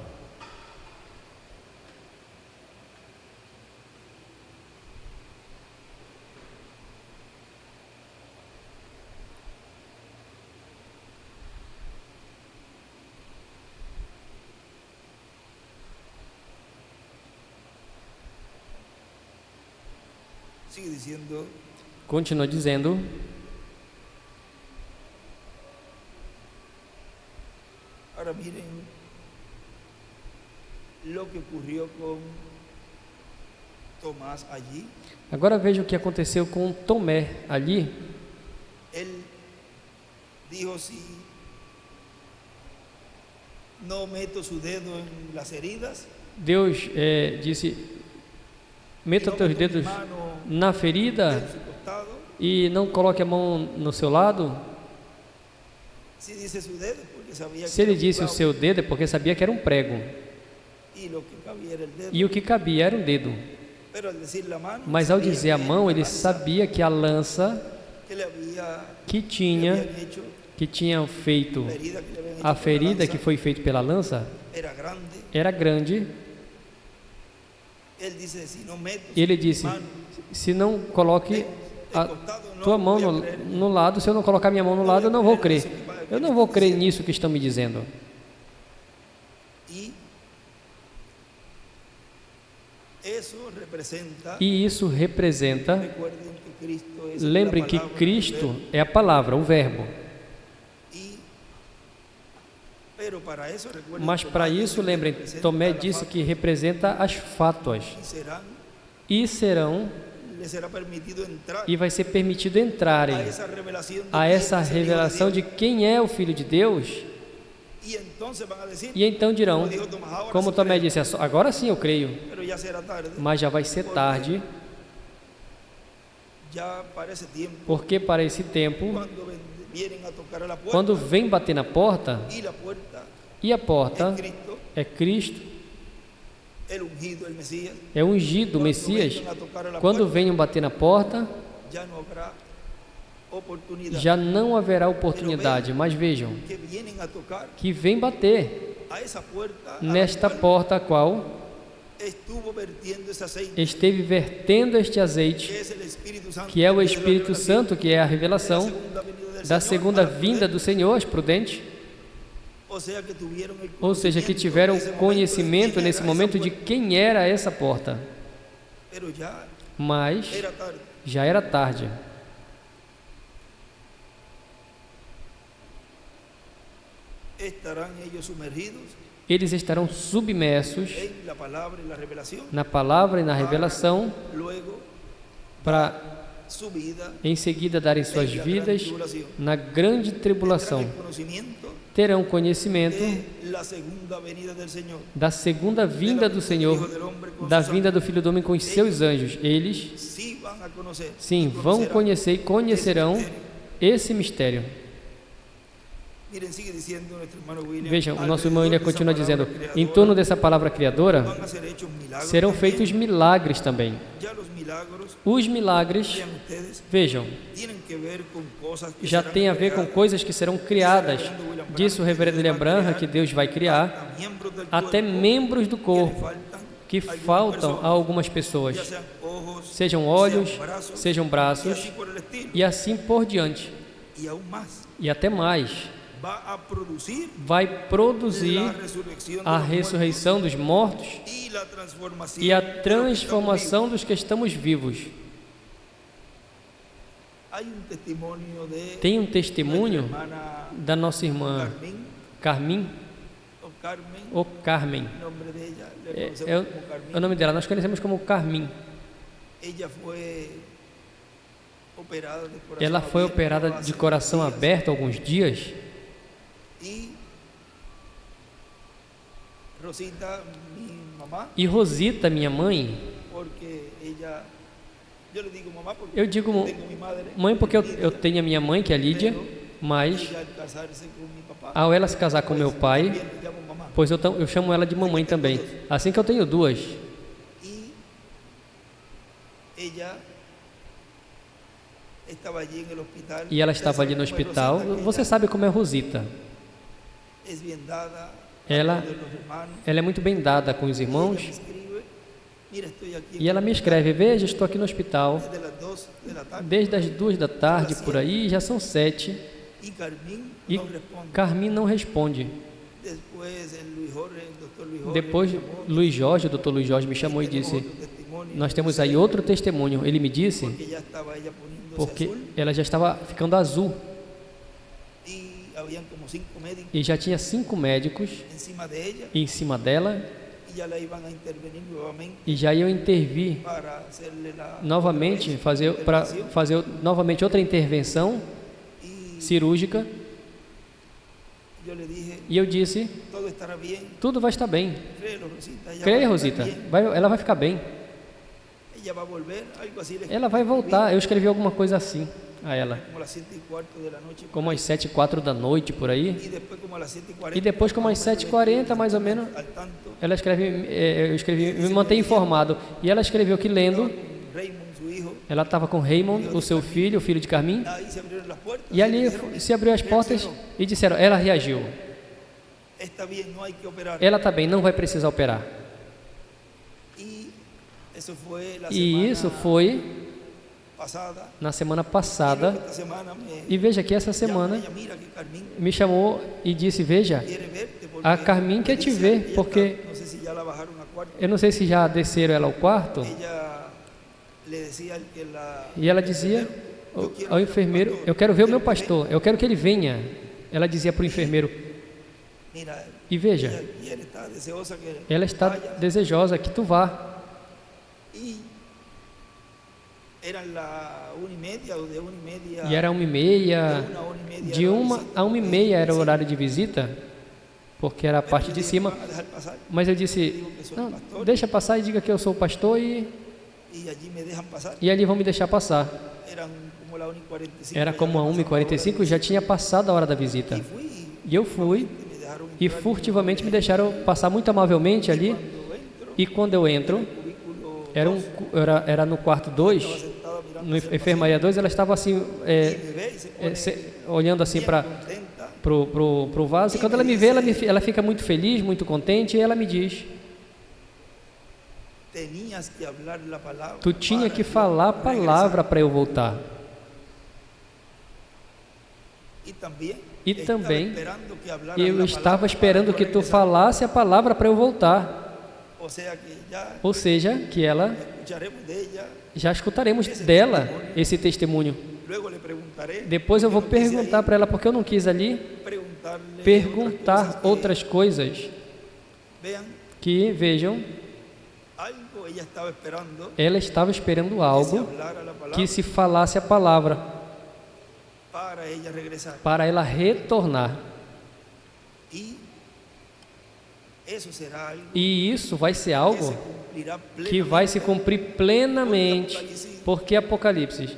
Continua dizendo, agora miren lo que ocurrió con Tomás allí. Agora veja o que aconteceu com Tomé ali. Ele dijo, si no meto su dedo en las heridas, Deus disse, meta teus dedos na ferida e não coloque a mão no seu lado. Se ele disse o seu dedo, é porque sabia que era um prego. E o que cabia era um dedo. Mas ao dizer a mão, ele sabia que a lança que tinha feito, a ferida que foi feita pela lança, era grande. Ele disse, se não coloque a tua mão no lado, se eu não colocar minha mão no lado, eu não vou crer. Eu não vou crer nisso que estão me dizendo. E isso representa, lembrem que Cristo é a palavra, o verbo. Mas para isso, lembrem, Tomé disse que representa as fátuas. E vai ser permitido entrarem a essa revelação de quem é o Filho de Deus. E então dirão, como Tomé disse, agora sim eu creio, mas já vai ser tarde, porque para esse tempo, quando vem bater na porta, e a porta é Cristo, é ungido, o Messias, quando venham bater na porta, já não haverá oportunidade. Mas vejam, que vem bater nesta porta a qual esteve vertendo este azeite, que é o Espírito Santo, que é a revelação da segunda vinda do Senhor aos prudentes. Ou seja, que tiveram conhecimento nesse momento de quem era essa porta. Mas já era tarde. Eles estarão submersos na palavra e na revelação para em seguida darem suas vidas na grande tribulação, terão conhecimento da segunda vinda do Senhor, da vinda do Filho do Homem com os seus anjos. Eles, sim, vão conhecer e conhecerão esse mistério. Vejam, o nosso irmão William continua dizendo, em torno dessa palavra criadora, serão feitos milagres também. Os milagres, vejam, já tem a ver com coisas que serão criadas. Disse o reverendo William Branham que Deus vai criar até membros do corpo que faltam a algumas pessoas, sejam olhos, sejam braços, e assim por diante. E até mais, vai produzir a ressurreição dos mortos e a transformação dos que estamos vivos. Tem um testemunho da nossa irmã Carmen, ou Carmen, é o nome dela, nós conhecemos como Carmen. Ela foi operada de coração aberto há alguns dias. E Rosita, minha mãe, eu digo mãe porque eu tenho a minha mãe, que é a Lídia, mas ao ela se casar com meu pai, pois eu chamo ela de mamãe também, assim que eu tenho duas. E ela estava ali no hospital. Você sabe como é Rosita. Ela é muito bem dada com os irmãos. E ela me escreve, veja, estou aqui no hospital desde as 2 da tarde, por aí, já são 7. E Carmen não responde. Depois, Luiz Jorge, o Dr. Luiz Jorge me chamou e disse, nós temos aí outro testemunho. Ele me disse, porque ela já estava ficando azul. E já tinha 5 médicos em cima dela. E já iam intervir novamente, para fazer novamente outra intervenção cirúrgica. E eu disse, tudo vai estar bem. Creia, Rosita, ela vai ficar bem. Ela vai voltar. Eu escrevi alguma coisa assim a ela, como às 7h15 da noite, por aí. E depois, como às 7h40, mais ou menos, ela escreve, eu escrevi, me mantenho informado. E ela escreveu que lendo, ela estava com Raymond, o seu filho, o filho de Carmen. E ali se abriu as portas e disseram, ela reagiu. Ela está bem, não vai precisar operar. E isso foi na semana passada. E veja que essa semana me chamou e disse, veja, a Carmen quer te ver, porque eu não sei se já desceram ela ao quarto. E ela dizia ao enfermeiro, eu quero ver o meu pastor, eu quero que ele venha. Ela dizia para o enfermeiro, e veja, ela está desejosa que tu vá. E era 1h30, de 1 a 1h30 era o horário de visita, porque era a parte de cima. Mas eu disse, não, deixa passar e diga que eu sou o pastor e ali vão me deixar passar. Era como a 1h45, já tinha passado a hora da visita. E eu fui, e furtivamente me deixaram passar muito amavelmente ali. E quando eu entro, era no quarto 2, no enfermaria 2, ela estava assim, olhando assim para o vaso. E quando ela me vê, ela fica muito feliz, muito contente, e ela me diz, tu tinha que falar a palavra para eu voltar. E também eu estava esperando que tu falasse a palavra para eu voltar. Ou seja, que ela, já escutaremos dela esse testemunho. Depois eu vou perguntar para ela, porque eu não quis ali perguntar outras coisas que, vejam, ela estava esperando algo que se falasse a palavra para ela retornar. E isso vai ser algo que vai se cumprir plenamente, porque Apocalipse,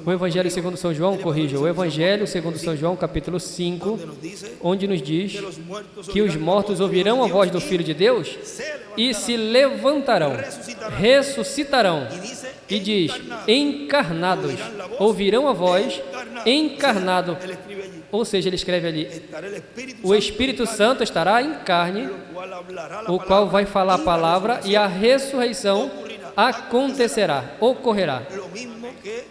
o Evangelho segundo São João, o Evangelho segundo São João, capítulo 5, onde nos diz que os mortos ouvirão a voz do Filho de Deus e se levantarão, ressuscitarão. E diz, encarnados, ouvirão a voz, encarnado. Ou seja, ele escreve ali, o Espírito Santo estará em carne, o qual vai falar a palavra, e a ressurreição acontecerá, ocorrerá.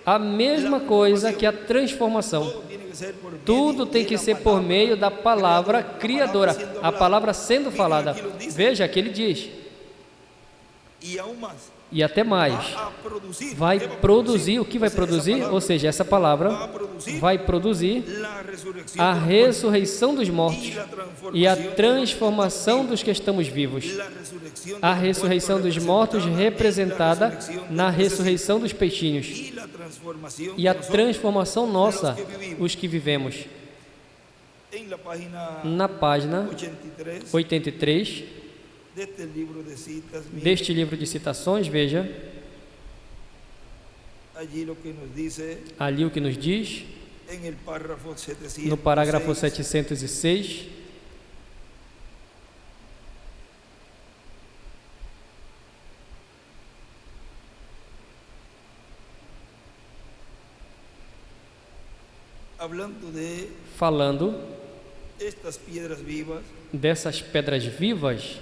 A mesma coisa que a transformação. Tudo tem que ser por meio da palavra criadora, a palavra sendo falada. Veja que ele diz, e até mais, vai produzir, o que vai produzir? Ou seja, essa palavra vai produzir a ressurreição dos mortos e a transformação dos que estamos vivos. A ressurreição dos mortos representada na ressurreição dos peixinhos e a transformação nossa, os que vivemos. Na página 83 deste livro de citações, veja ali o que nos diz no parágrafo 706, falando dessas pedras vivas.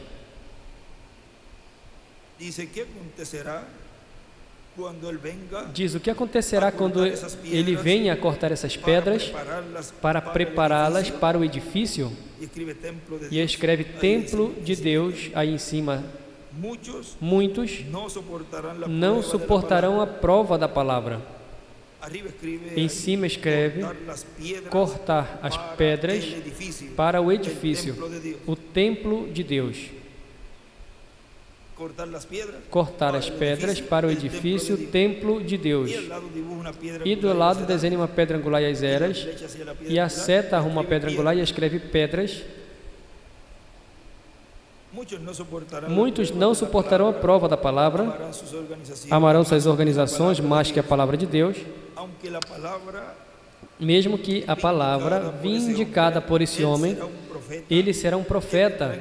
Diz o que acontecerá quando ele venha a cortar essas pedras para prepará-las para o edifício, e escreve templo de Deus aí em cima. Muitos não suportarão a prova da palavra. Em cima escreve cortar as pedras para o edifício, o templo de Deus. Cortar as pedras para o edifício, o templo de Deus. E do lado desenha uma pedra angular e as eras, e a seta arruma a pedra angular e escreve pedras. Muitos não suportarão a prova da palavra, amarão suas organizações mais que a palavra de Deus, mesmo que a palavra vindicada por esse homem, ele será um profeta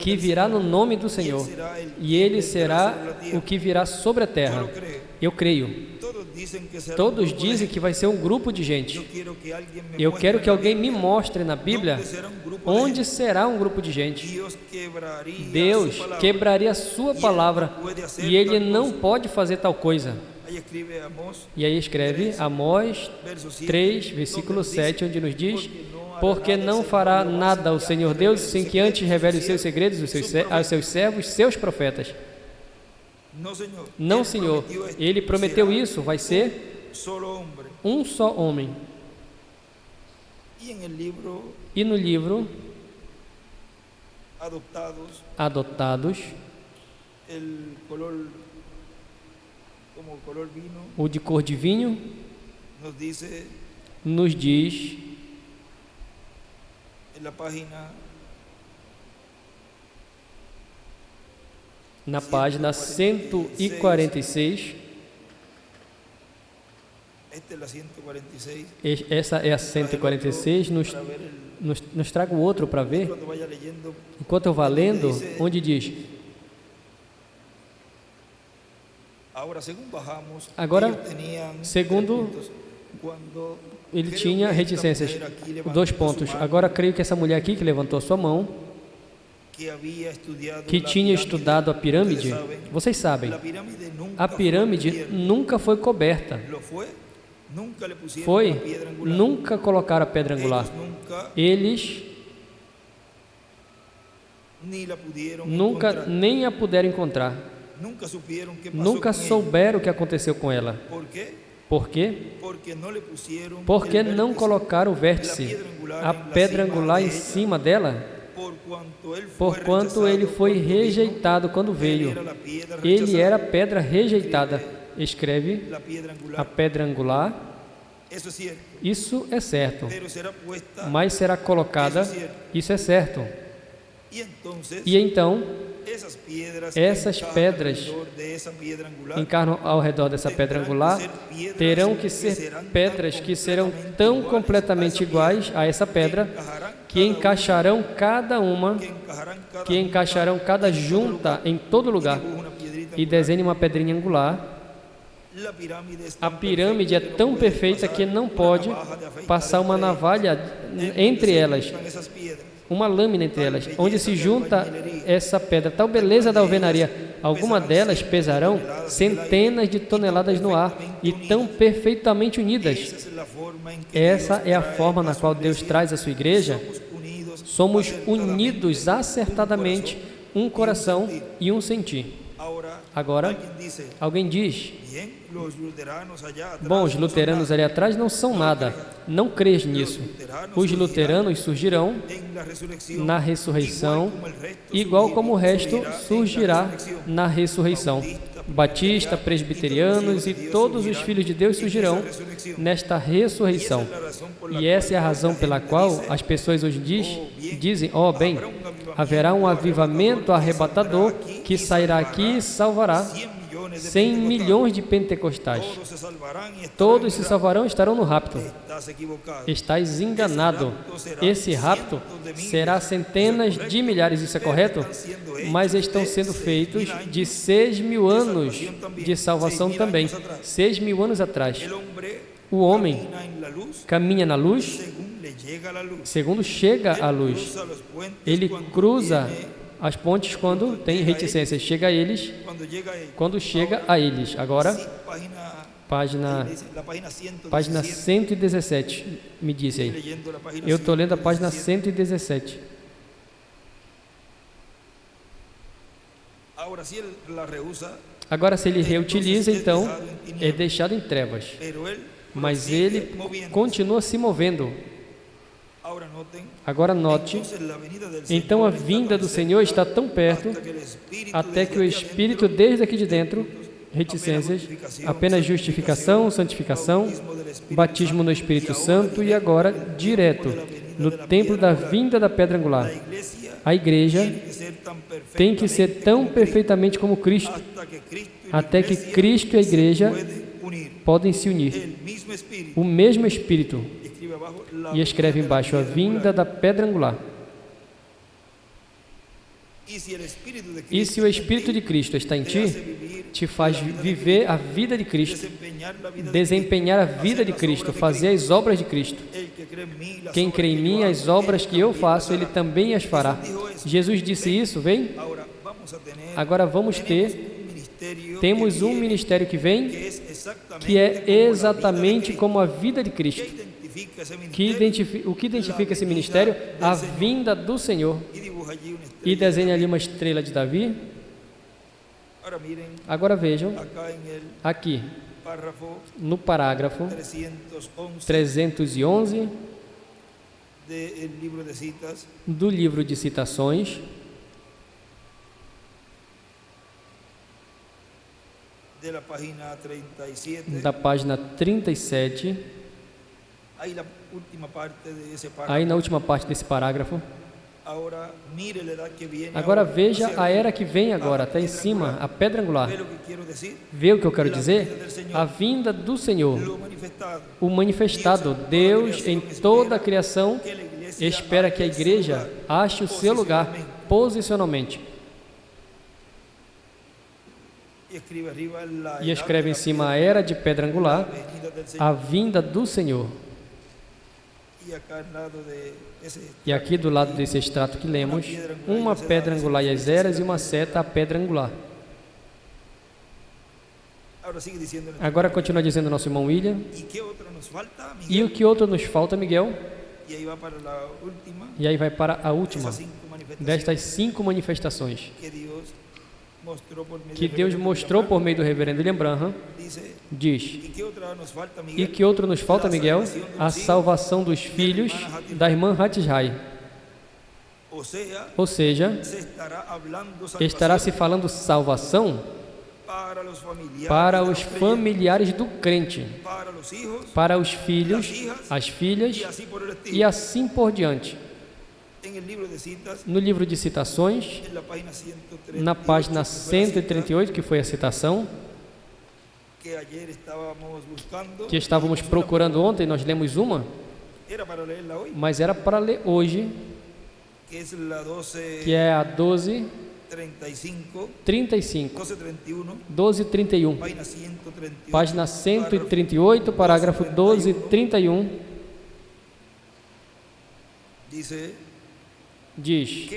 que virá no nome do Senhor, e ele será o que virá sobre a terra. Eu creio. Todos dizem que vai ser um grupo de gente. Eu quero que alguém me mostre na Bíblia onde será um grupo de gente. Deus quebraria a sua palavra e ele não pode fazer tal coisa. E aí escreve Amós 3, versículo 7, onde nos diz: porque não fará nada o Senhor Deus sem que antes revele os seus segredos aos seus servos, seus profetas. Não, Senhor. Ele prometeu isso, vai ser um só homem. E no livro Adotados, o de cor de vinho, nos diz na página 146, essa é a 146, nos traga o outro para ver, enquanto eu vá lendo, onde diz: agora, segundo, ele tinha reticências, 2 pontos, agora creio que essa mulher aqui que levantou sua mão, que tinha estudado a pirâmide, vocês sabem, a pirâmide nunca foi coberta, nunca colocaram a pedra angular, eles nunca nem a puderam encontrar, nunca souberam o que aconteceu com ela. Por quê? Porque não colocaram o vértice, a pedra angular em cima dela. porquanto ele foi rejeitado quando veio. Ele era pedra rejeitada. Escreve a pedra angular. Isso é certo. Mas será colocada. Isso é certo. E então, essas pedras encarnam ao redor dessa pedra angular, terão que ser pedras que serão tão completamente iguais a essa pedra, que encaixarão cada junta em todo lugar. E desenhe uma pedrinha angular. A pirâmide é tão perfeita que não pode passar uma navalha entre elas, uma lâmina entre elas, onde se junta essa pedra. Tal beleza da alvenaria, algumas delas pesarão centenas de toneladas no ar e tão perfeitamente unidas. Essa é a forma na qual Deus traz a sua igreja. Somos unidos acertadamente, um coração e um sentir. Agora, alguém diz: bom, os luteranos ali atrás não são nada. Não crês nisso. Os luteranos surgirão na ressurreição, igual como o resto surgirá na ressurreição. Batista, presbiterianos e todos os filhos de Deus surgirão nesta ressurreição. E essa é a razão pela qual as pessoas hoje dizem: bem, haverá um avivamento arrebatador que sairá aqui e salvará 100 milhões de pentecostais. Todos se salvarão e estarão no rapto. Estás enganado. Esse rapto será centenas de milhares, isso é correto? Mas estão sendo feitos de 6.000 anos de salvação também. 6.000 anos atrás. O homem caminha na luz segundo chega à luz. Ele cruza as pontes quando tem reticências. Chega a eles quando chega a eles. Agora, página 117. Me disse aí. Eu estou lendo a página 117. Agora, se ele reutiliza, então é deixado em trevas. Mas ele continua se movendo. Agora note, então a vinda do Senhor está tão perto, até que o Espírito, desde aqui de dentro, reticências, apenas justificação, santificação, batismo no Espírito Santo e agora direto, no templo da vinda da pedra angular. A igreja tem que ser tão perfeitamente como Cristo, até que Cristo e a igreja podem se unir. O mesmo Espírito. E escreve embaixo: a vinda da pedra angular. E se o Espírito de Cristo está em ti, te faz viver a vida de Cristo, desempenhar a vida de Cristo, fazer as obras de Cristo. Quem crê em mim, as obras que eu faço, ele também as fará. Jesus disse isso, vem? Agora temos um ministério que vem, que é exatamente como a vida de Cristo. O que identifica esse ministério? A vinda do Senhor. E desenha ali uma estrela de Davi. Agora vejam, aqui, no parágrafo 311 do livro de citações, da página 37, aí na última parte desse parágrafo. Agora veja a era que vem agora, está em cima, a pedra angular. Vê o que eu quero dizer? A vinda do Senhor, o manifestado. Deus em toda a criação espera que a igreja ache o seu lugar posicionalmente. E escreve em cima: a era de pedra angular, a vinda do Senhor. E aqui do lado desse extrato que lemos, uma pedra angular e as eras, e uma seta, a pedra angular. Agora continua dizendo nosso irmão William. E o que outro nos falta, Miguel? E aí vai para a última destas 5 manifestações que Deus mostrou por meio do reverendo William Branham. Diz: e que outro nos falta, Miguel? A salvação dos filhos da irmã Hatshai. Ou seja, estará se falando salvação para os familiares do crente, para os filhos, as filhas e assim por diante. No livro de citações, na página 138, que foi a citação, que estávamos procurando ontem, nós lemos uma, mas era para ler hoje, que é a 12:35, 12:31, página 138, parágrafo 12:31, diz: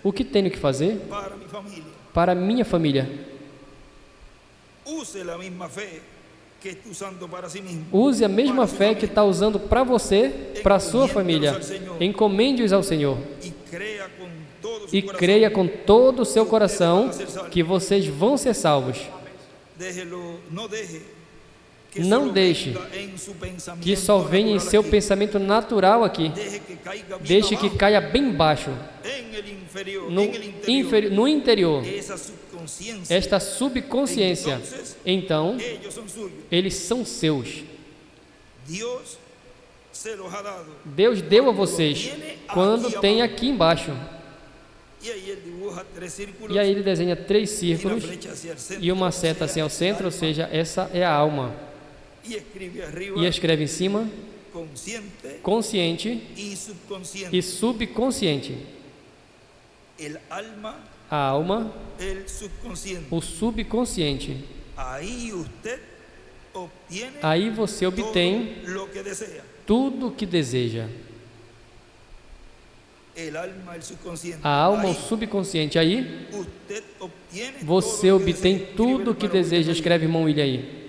o que tenho que fazer para minha família? Use a mesma fé que está usando para você, para a sua família. Encomende-os ao Senhor. E creia com todo o seu coração que vocês vão ser salvos. Não deixe que só venha em seu pensamento natural aqui. Deixe que caia bem baixo, no interior, esta subconsciência. Então, eles são seus. Deus deu a vocês quando tem aqui embaixo. E aí ele desenha 3 círculos e uma seta assim ao centro, ou seja, essa é a alma. E escreve em cima: consciente e subconsciente. A alma, o subconsciente. Aí você obtém tudo o que deseja. A alma, o subconsciente. Aí você obtém tudo o que deseja. Escreve, irmão William, aí.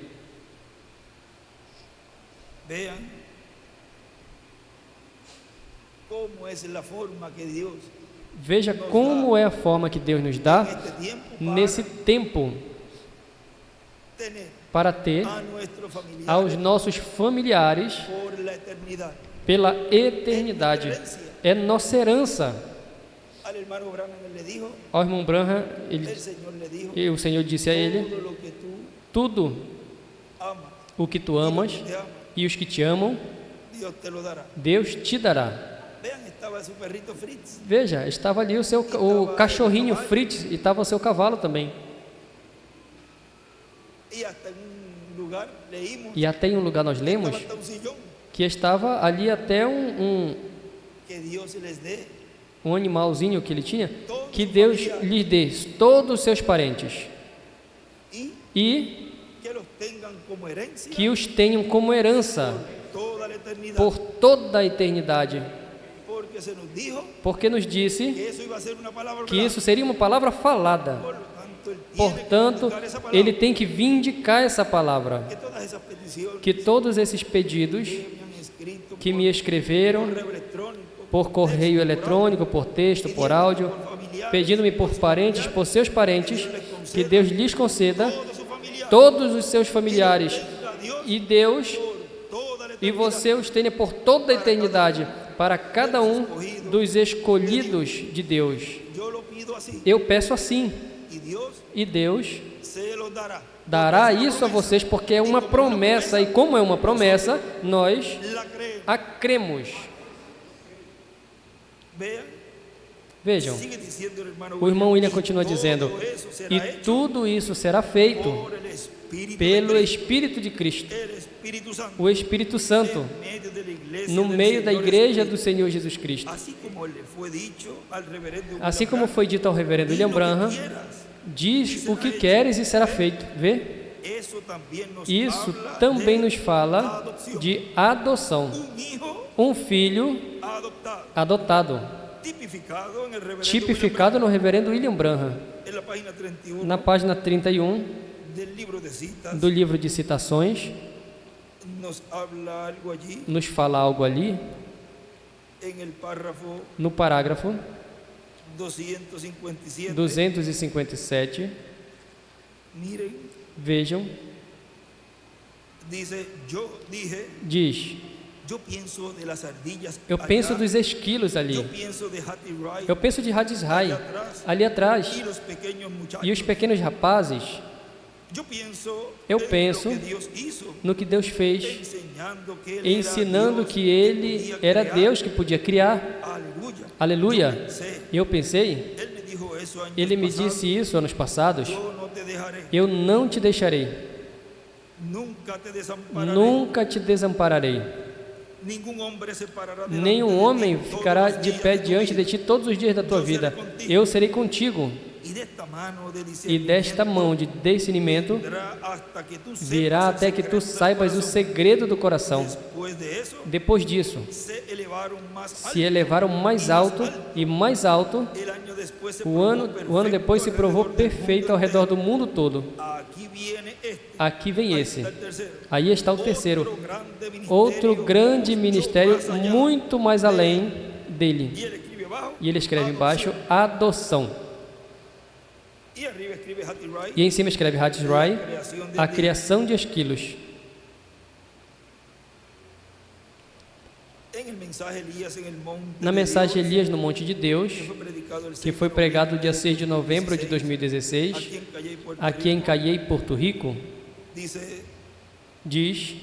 Veja como é a forma que Deus nos dá nesse tempo para ter aos nossos familiares pela eternidade. É nossa herança. Ao irmão Branham, o Senhor disse a ele: tudo o que tu amas e os que te amam, Deus te dará. Veja, estava ali o cachorrinho Fritz e estava o seu cavalo também. E até em um lugar nós lemos que estava ali até um animalzinho que ele tinha, que Deus lhes dê todos os seus parentes e que os tenham como herança por toda a eternidade. Porque nos disse que isso seria uma palavra falada. Portanto, ele tem que vindicar essa palavra. Que todos esses pedidos que me escreveram por correio eletrônico, por texto, por áudio, pedindo-me por parentes, por seus parentes, que Deus lhes conceda todos os seus familiares e Deus, e você os tenha por toda a eternidade, para cada um dos escolhidos de Deus. Eu peço assim, e Deus dará isso a vocês, porque é uma promessa, e como é uma promessa, nós a cremos. Vejam, o irmão William continua dizendo: e tudo isso será feito pelo Espírito de Cristo, o Espírito Santo, no meio da igreja do Senhor Jesus Cristo. Assim como foi dito ao reverendo William Branham, diz o que queres e será feito. Vê? Isso também nos fala de adoção. Um filho adotado, tipificado no reverendo William Branham, na página 31 do livro de citações, nos fala algo ali, no parágrafo 257. Vejam, diz: Eu penso dos esquilos ali. Eu penso de Hatizrai ali atrás. E os pequenos rapazes. Eu penso no que Deus fez, ensinando que Ele era Deus que podia criar. Aleluia! Eu pensei, Ele me disse isso anos passados. Eu não te deixarei. Nunca te desampararei. Nenhum homem ficará de pé diante de ti todos os dias da tua vida. Eu serei contigo. E desta mão de discernimento virá até que tu saibas o segredo do coração. Depois disso, se elevaram mais alto e mais alto. O ano depois se provou perfeito ao redor do mundo todo. Aqui vem esse. Aí está o terceiro. Outro grande ministério muito mais além dele. E ele escreve embaixo, adoção. E em cima escreve Hatizrai, a criação de esquilos. Na mensagem Elias no Monte de Deus, que foi pregado no dia 6 de novembro de 2016, aqui em Cayey, Porto Rico, diz: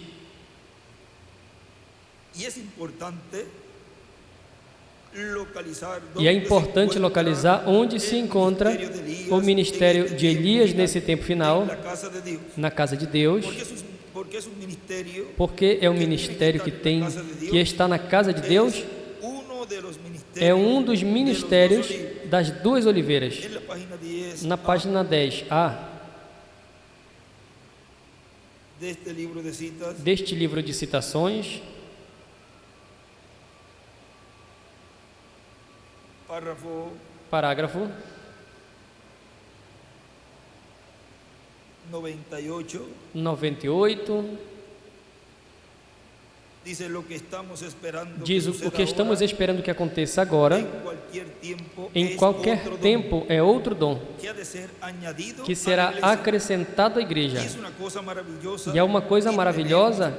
e é importante localizar onde se encontra o ministério de Elias nesse tempo final, na casa de Deus, porque é um ministério que está na casa de Deus, é um dos ministérios das duas oliveiras. Na página 10a deste livro de citações, parágrafo 98, diz o que estamos esperando que aconteça agora, em qualquer tempo, é outro dom que será acrescentado à igreja. E é uma coisa maravilhosa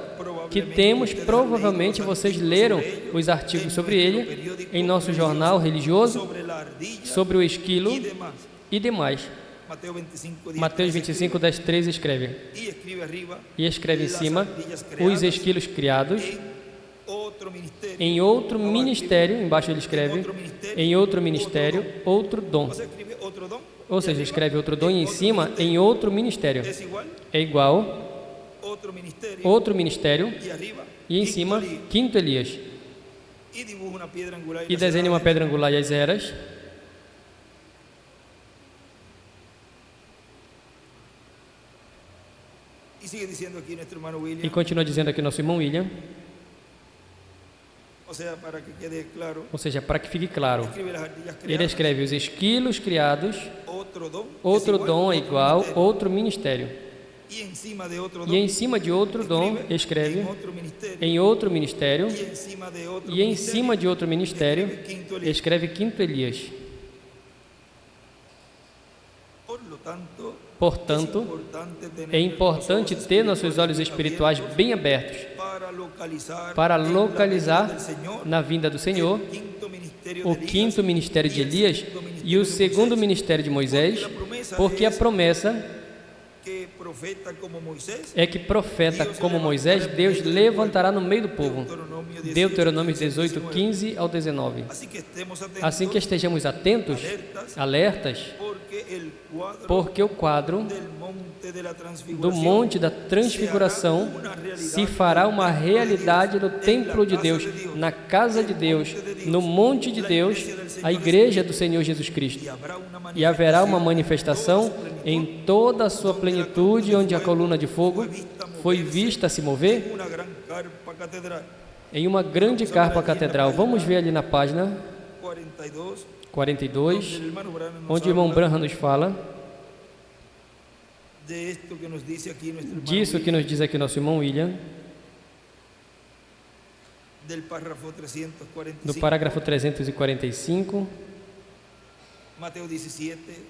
que temos, provavelmente vocês leram os artigos sobre ele em nosso jornal religioso, sobre o esquilo e demais. Mateus 25, 10, 13 escreve. E escreve em cima, os esquilos criados em outro ministério, embaixo ele escreve, em outro ministério, outro dom. Ou seja, escreve outro dom e em cima, em outro ministério. É igual, outro ministério, e em cima, quinto Elias. E desenha uma pedra angular e as eras. E continua dizendo aqui nosso irmão William, ou seja, para que fique claro, ele escreve os esquilos criados, outro dom é igual, outro ministério. E em cima de outro dom, escreve em outro ministério, e em cima de outro ministério, escreve quinto Elias. Portanto, é importante ter nossos olhos espirituais bem abertos para localizar na vinda do Senhor o quinto ministério de Elias e o segundo ministério de Moisés, porque a promessa é que profeta como Moisés, Deus levantará no meio do povo. Deuteronômio 18, 15 ao 19. Assim que estejamos atentos, alertas, porque o quadro do Monte da Transfiguração se fará uma realidade no templo de Deus, na casa de Deus, no monte de Deus, a igreja do Senhor Jesus Cristo. E haverá uma manifestação em toda a sua plenitude, onde a coluna de fogo foi vista se mover em uma grande carpa catedral. Vamos ver ali na página 42, onde o irmão Branham nos fala disso que nos diz aqui nosso irmão William, do parágrafo 345,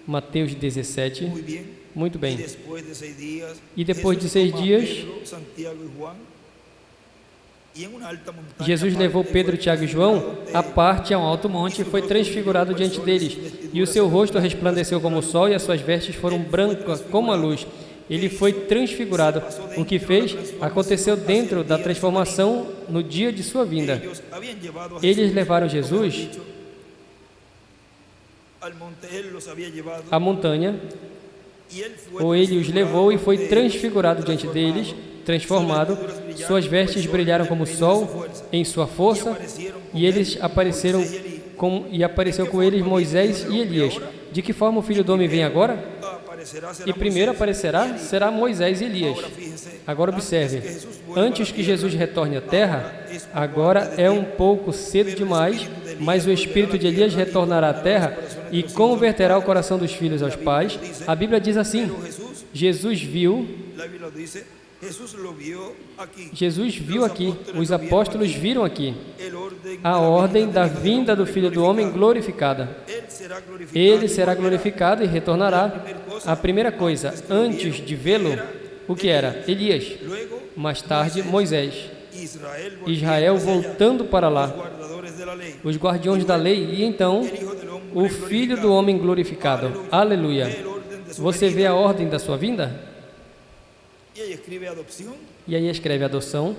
Mateus 17, muito bem. E depois de 6 dias, Jesus levou Pedro, Tiago e João à parte, a um alto monte, e foi transfigurado diante deles. E o seu rosto resplandeceu como o sol, e as suas vestes foram brancas como a luz. Ele foi transfigurado. O que fez aconteceu dentro da transformação no dia de sua vinda. Eles levaram Jesus à montanha, ou ele os levou e foi transfigurado diante deles, transformado. Suas vestes brilharam como o sol em sua força, e apareceu com eles Moisés e Elias. De que forma o Filho do Homem vem agora? E primeiro aparecerá, será Moisés e Elias. Agora observe, antes que Jesus retorne à terra, agora é um pouco cedo demais, mas o espírito de Elias retornará à terra e converterá o coração dos filhos aos pais. A Bíblia diz assim: Jesus viu aqui, os apóstolos viram aqui a ordem da vinda do Filho do Homem glorificada. Ele será glorificado e retornará. A primeira coisa, antes de vê-lo, o que era? Elias. Mais tarde, Moisés. Israel voltando para lá, os guardiões da lei, e então o Filho do Homem glorificado. Aleluia! Você vê a ordem da sua vinda? E aí escreve adoção.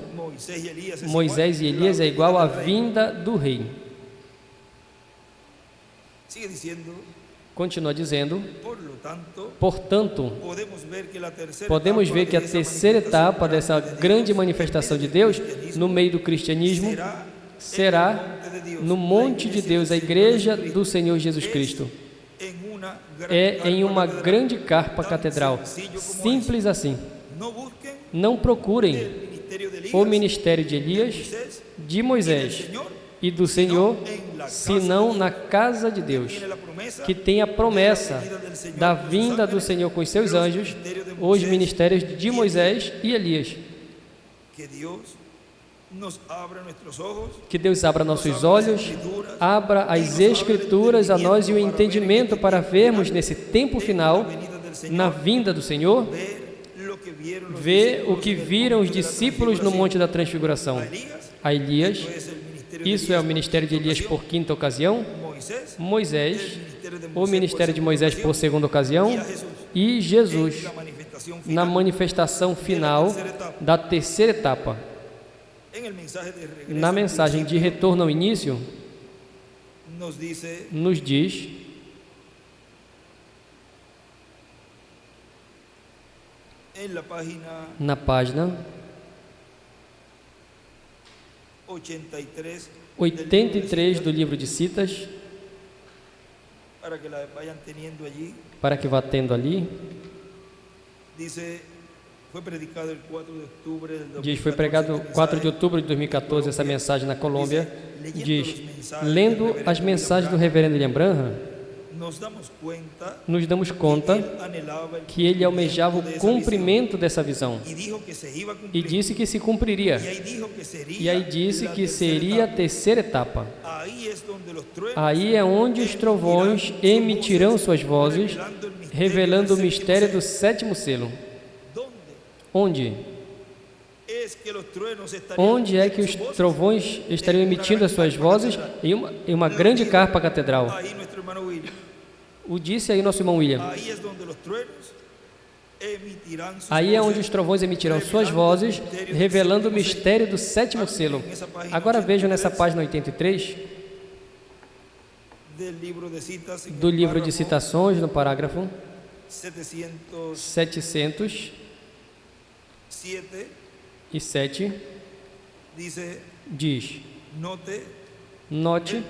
Moisés e Elias é igual à vinda do rei. Continua dizendo, portanto, podemos ver que a terceira etapa dessa grande manifestação de Deus no meio do cristianismo será no monte de Deus, a igreja do Senhor Jesus Cristo. É em uma grande carpa catedral, simples assim. Não procurem o ministério de Elias, de Moisés e do Senhor, senão na casa de Deus, que tem a promessa da vinda do Senhor com os seus anjos, os ministérios de Moisés e Elias. Que Deus abra nossos olhos, abra as Escrituras a nós e o entendimento para vermos nesse tempo final, na vinda do Senhor, ver o que viram os discípulos no Monte da Transfiguração. A Elias, isso é o ministério de Elias por quinta ocasião, Moisés, o ministério de Moisés por segunda ocasião, e Jesus, na manifestação final da terceira etapa. Na mensagem de retorno ao início, nos diz na página 83 do livro de Citas, para que vá tendo ali, diz, foi pregado 4 de outubro de 2014 essa mensagem na Colômbia. Diz, lendo as mensagens do reverendo William Branham, nos damos conta que ele almejava o cumprimento dessa visão e disse que se cumpriria, e aí disse que seria a terceira etapa. Aí é onde os trovões emitirão suas vozes, revelando o mistério do sétimo selo. Onde? Onde é que os trovões estariam emitindo as suas vozes? Em uma grande carpa catedral. O disse aí nosso irmão William. Aí é onde os trovões emitirão suas vozes, revelando o mistério do sétimo selo. Agora vejam nessa página 83 do livro de citações, no parágrafo 707, diz: note,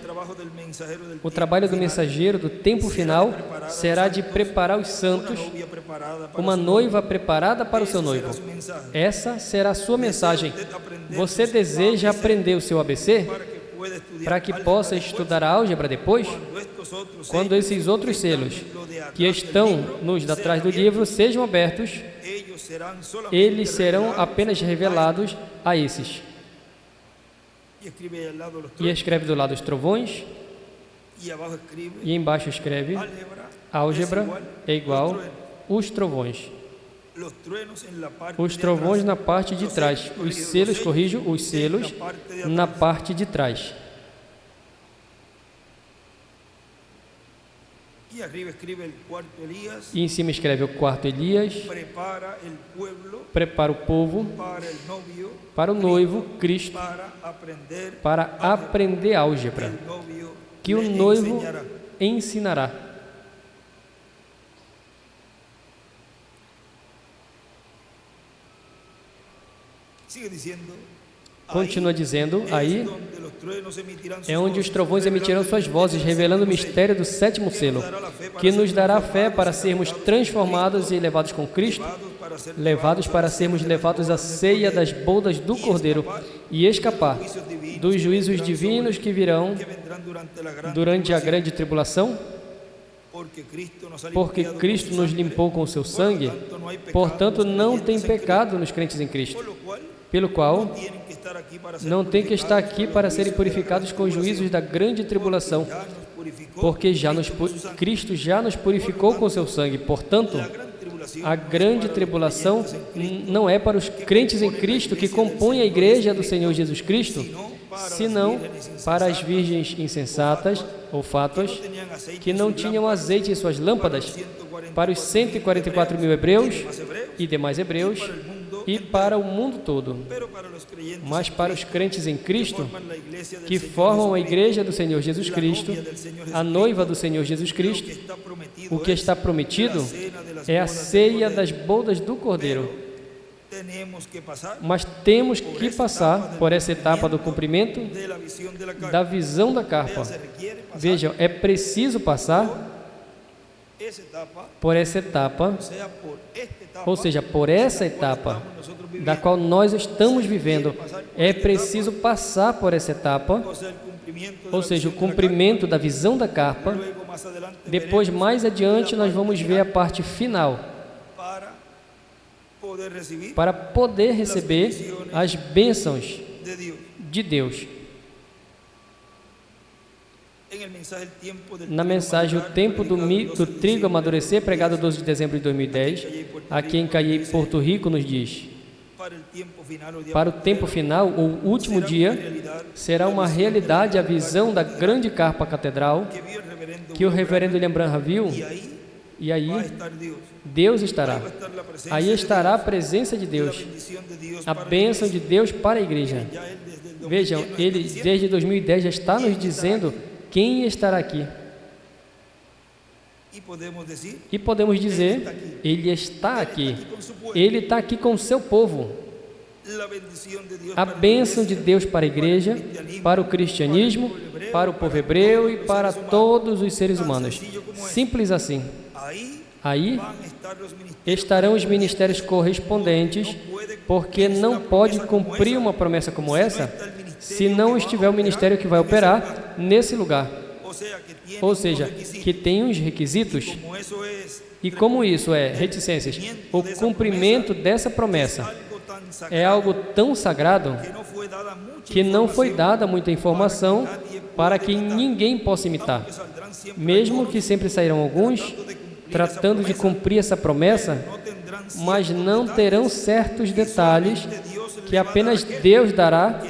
o trabalho do mensageiro do tempo final será de preparar os santos, uma noiva preparada para o seu noivo. Essa será a sua mensagem. Você deseja aprender o seu ABC? Para que possa estudar a álgebra depois? Quando esses outros selos que estão nos atrás do livro sejam abertos, eles serão apenas revelados a esses. E escreve do lado os trovões, e embaixo escreve álgebra é igual os trovões. os trovões na parte de trás, os selos, corrijo, os selos na parte de trás. E em cima escreve o quarto Elias, prepara o povo para o noivo, Cristo, para aprender álgebra, que o noivo ensinará. Continua dizendo, aí é onde os trovões emitirão suas vozes, revelando o mistério do sétimo selo, que nos dará fé para sermos transformados e levados com Cristo, levados para sermos levados à ceia das bodas do Cordeiro e escapar dos juízos divinos que virão durante a grande tribulação, porque Cristo nos limpou com o seu sangue, portanto não tem pecado nos crentes em Cristo, pelo qual não tem que estar aqui para serem purificados com os juízos da grande tribulação, porque Cristo já nos purificou com o seu sangue. Portanto, a grande tribulação não é para os crentes em Cristo que compõem a igreja do Senhor Jesus Cristo, senão para as virgens insensatas ou fátuas que não tinham azeite em suas lâmpadas, para os 144.000 hebreus e demais hebreus, e para o mundo todo. Mas para os crentes em Cristo, que formam a igreja do Senhor Jesus Cristo, a noiva do Senhor Jesus Cristo, o que está prometido é a ceia das bodas do Cordeiro. Mas temos que passar por essa etapa do cumprimento da visão da carpa. Vejam, é preciso passar por essa etapa, ou seja, por essa etapa da qual nós estamos vivendo. É preciso passar por essa etapa, ou seja, o cumprimento da visão da carpa. Depois, mais adiante, nós vamos ver a parte final, para poder receber as bênçãos de Deus. Na mensagem O Tempo do Trigo Amadurecer, pregado 12 de dezembro de 2010, aqui em Caiei, Porto Rico, nos diz: para o tempo final, o último dia, será uma realidade a visão da grande carpa catedral que o reverendo William Branham viu, e aí Deus estará. Aí estará a presença de Deus, a bênção de Deus para a igreja. Vejam, ele desde 2010 já está nos dizendo quem estará aqui. E podemos dizer, Ele está aqui. Ele está aqui com o seu povo. A bênção de Deus para a igreja, para o cristianismo, para o povo hebreu e para todos os seres humanos. Simples assim. Aí estarão os ministérios correspondentes, porque não pode cumprir uma promessa como essa se não estiver o ministério que vai operar nesse lugar. Ou seja, que tem uns requisitos, e como isso é reticências, o cumprimento dessa promessa é algo tão sagrado que não foi dada muita informação para que ninguém possa imitar. Mesmo que sempre sairão alguns tratando de cumprir essa promessa, mas não terão certos detalhes que apenas Deus dará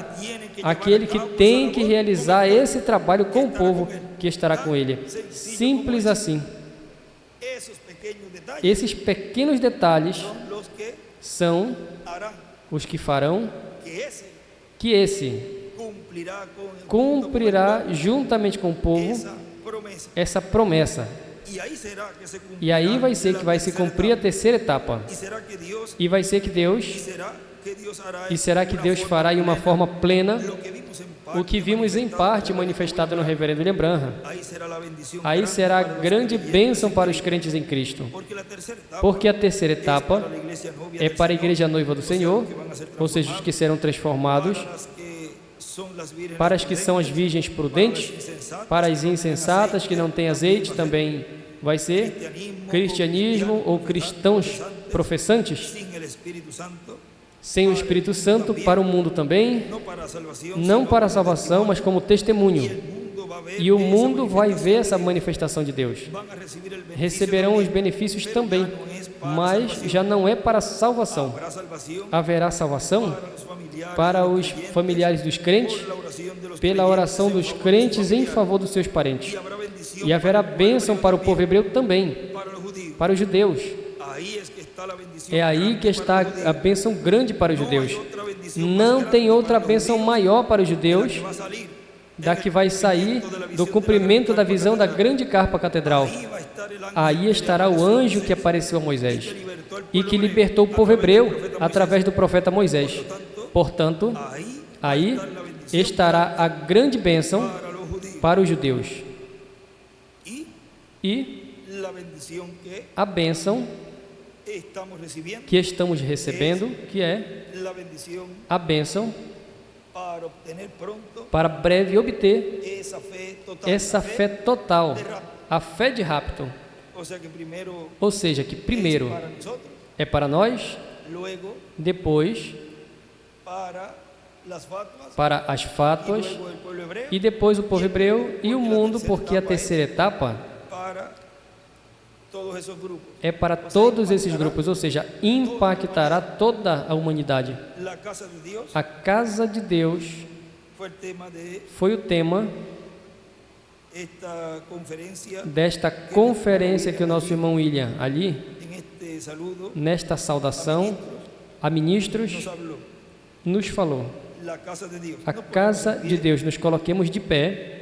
àquele que tem que realizar esse trabalho com o povo que estará com ele. Simples assim. Esses pequenos detalhes são os que farão que esse cumprirá juntamente com o povo essa promessa. E aí vai ser que vai se cumprir a terceira etapa. E vai ser que Deus, e será que Deus fará em uma forma plena o que vimos em parte manifestado no reverendo William Branham. Aí será a grande bênção para os crentes em Cristo. Porque a terceira etapa é para a igreja noiva do Senhor, ou seja, os que serão transformados, para as que são as virgens prudentes, para as insensatas que não têm azeite, também vai ser cristianismo ou cristãos professantes, sem o Espírito Santo, para o mundo também, não para a salvação, mas como testemunho. E o mundo vai ver essa manifestação de Deus. Receberão os benefícios também, mas já não é para a salvação. Haverá salvação para os familiares dos crentes, pela oração dos crentes em favor dos seus parentes. E haverá bênção para o povo hebreu também, para os judeus. É aí que está a bênção grande para os judeus. Não tem outra bênção maior para os judeus da que vai sair do cumprimento da visão da grande carpa catedral. Aí estará o anjo que apareceu a Moisés e que libertou o povo hebreu através do profeta Moisés. Portanto, aí estará a grande bênção para os judeus. E a bênção que estamos recebendo, que é a bênção para breve obter essa fé total, a fé de rapto. Ou seja, que primeiro é para nós, depois para as fátuas, e depois o povo hebreu e o mundo, porque a terceira etapa é para todos esses grupos, ou seja, impactará toda a humanidade. A casa de Deus foi o tema desta conferência que o nosso irmão William ali, nesta saudação a ministros, nos falou. A casa de Deus. Nos coloquemos de pé.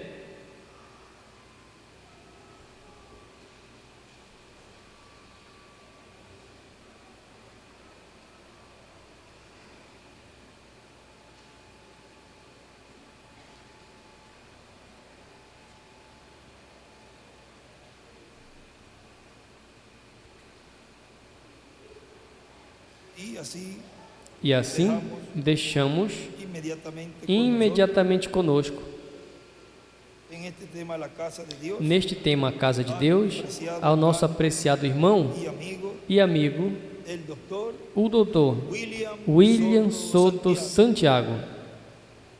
E assim deixamos imediatamente conosco, neste tema a casa de Deus, ao nosso apreciado irmão e amigo, o doutor William Soto Santiago.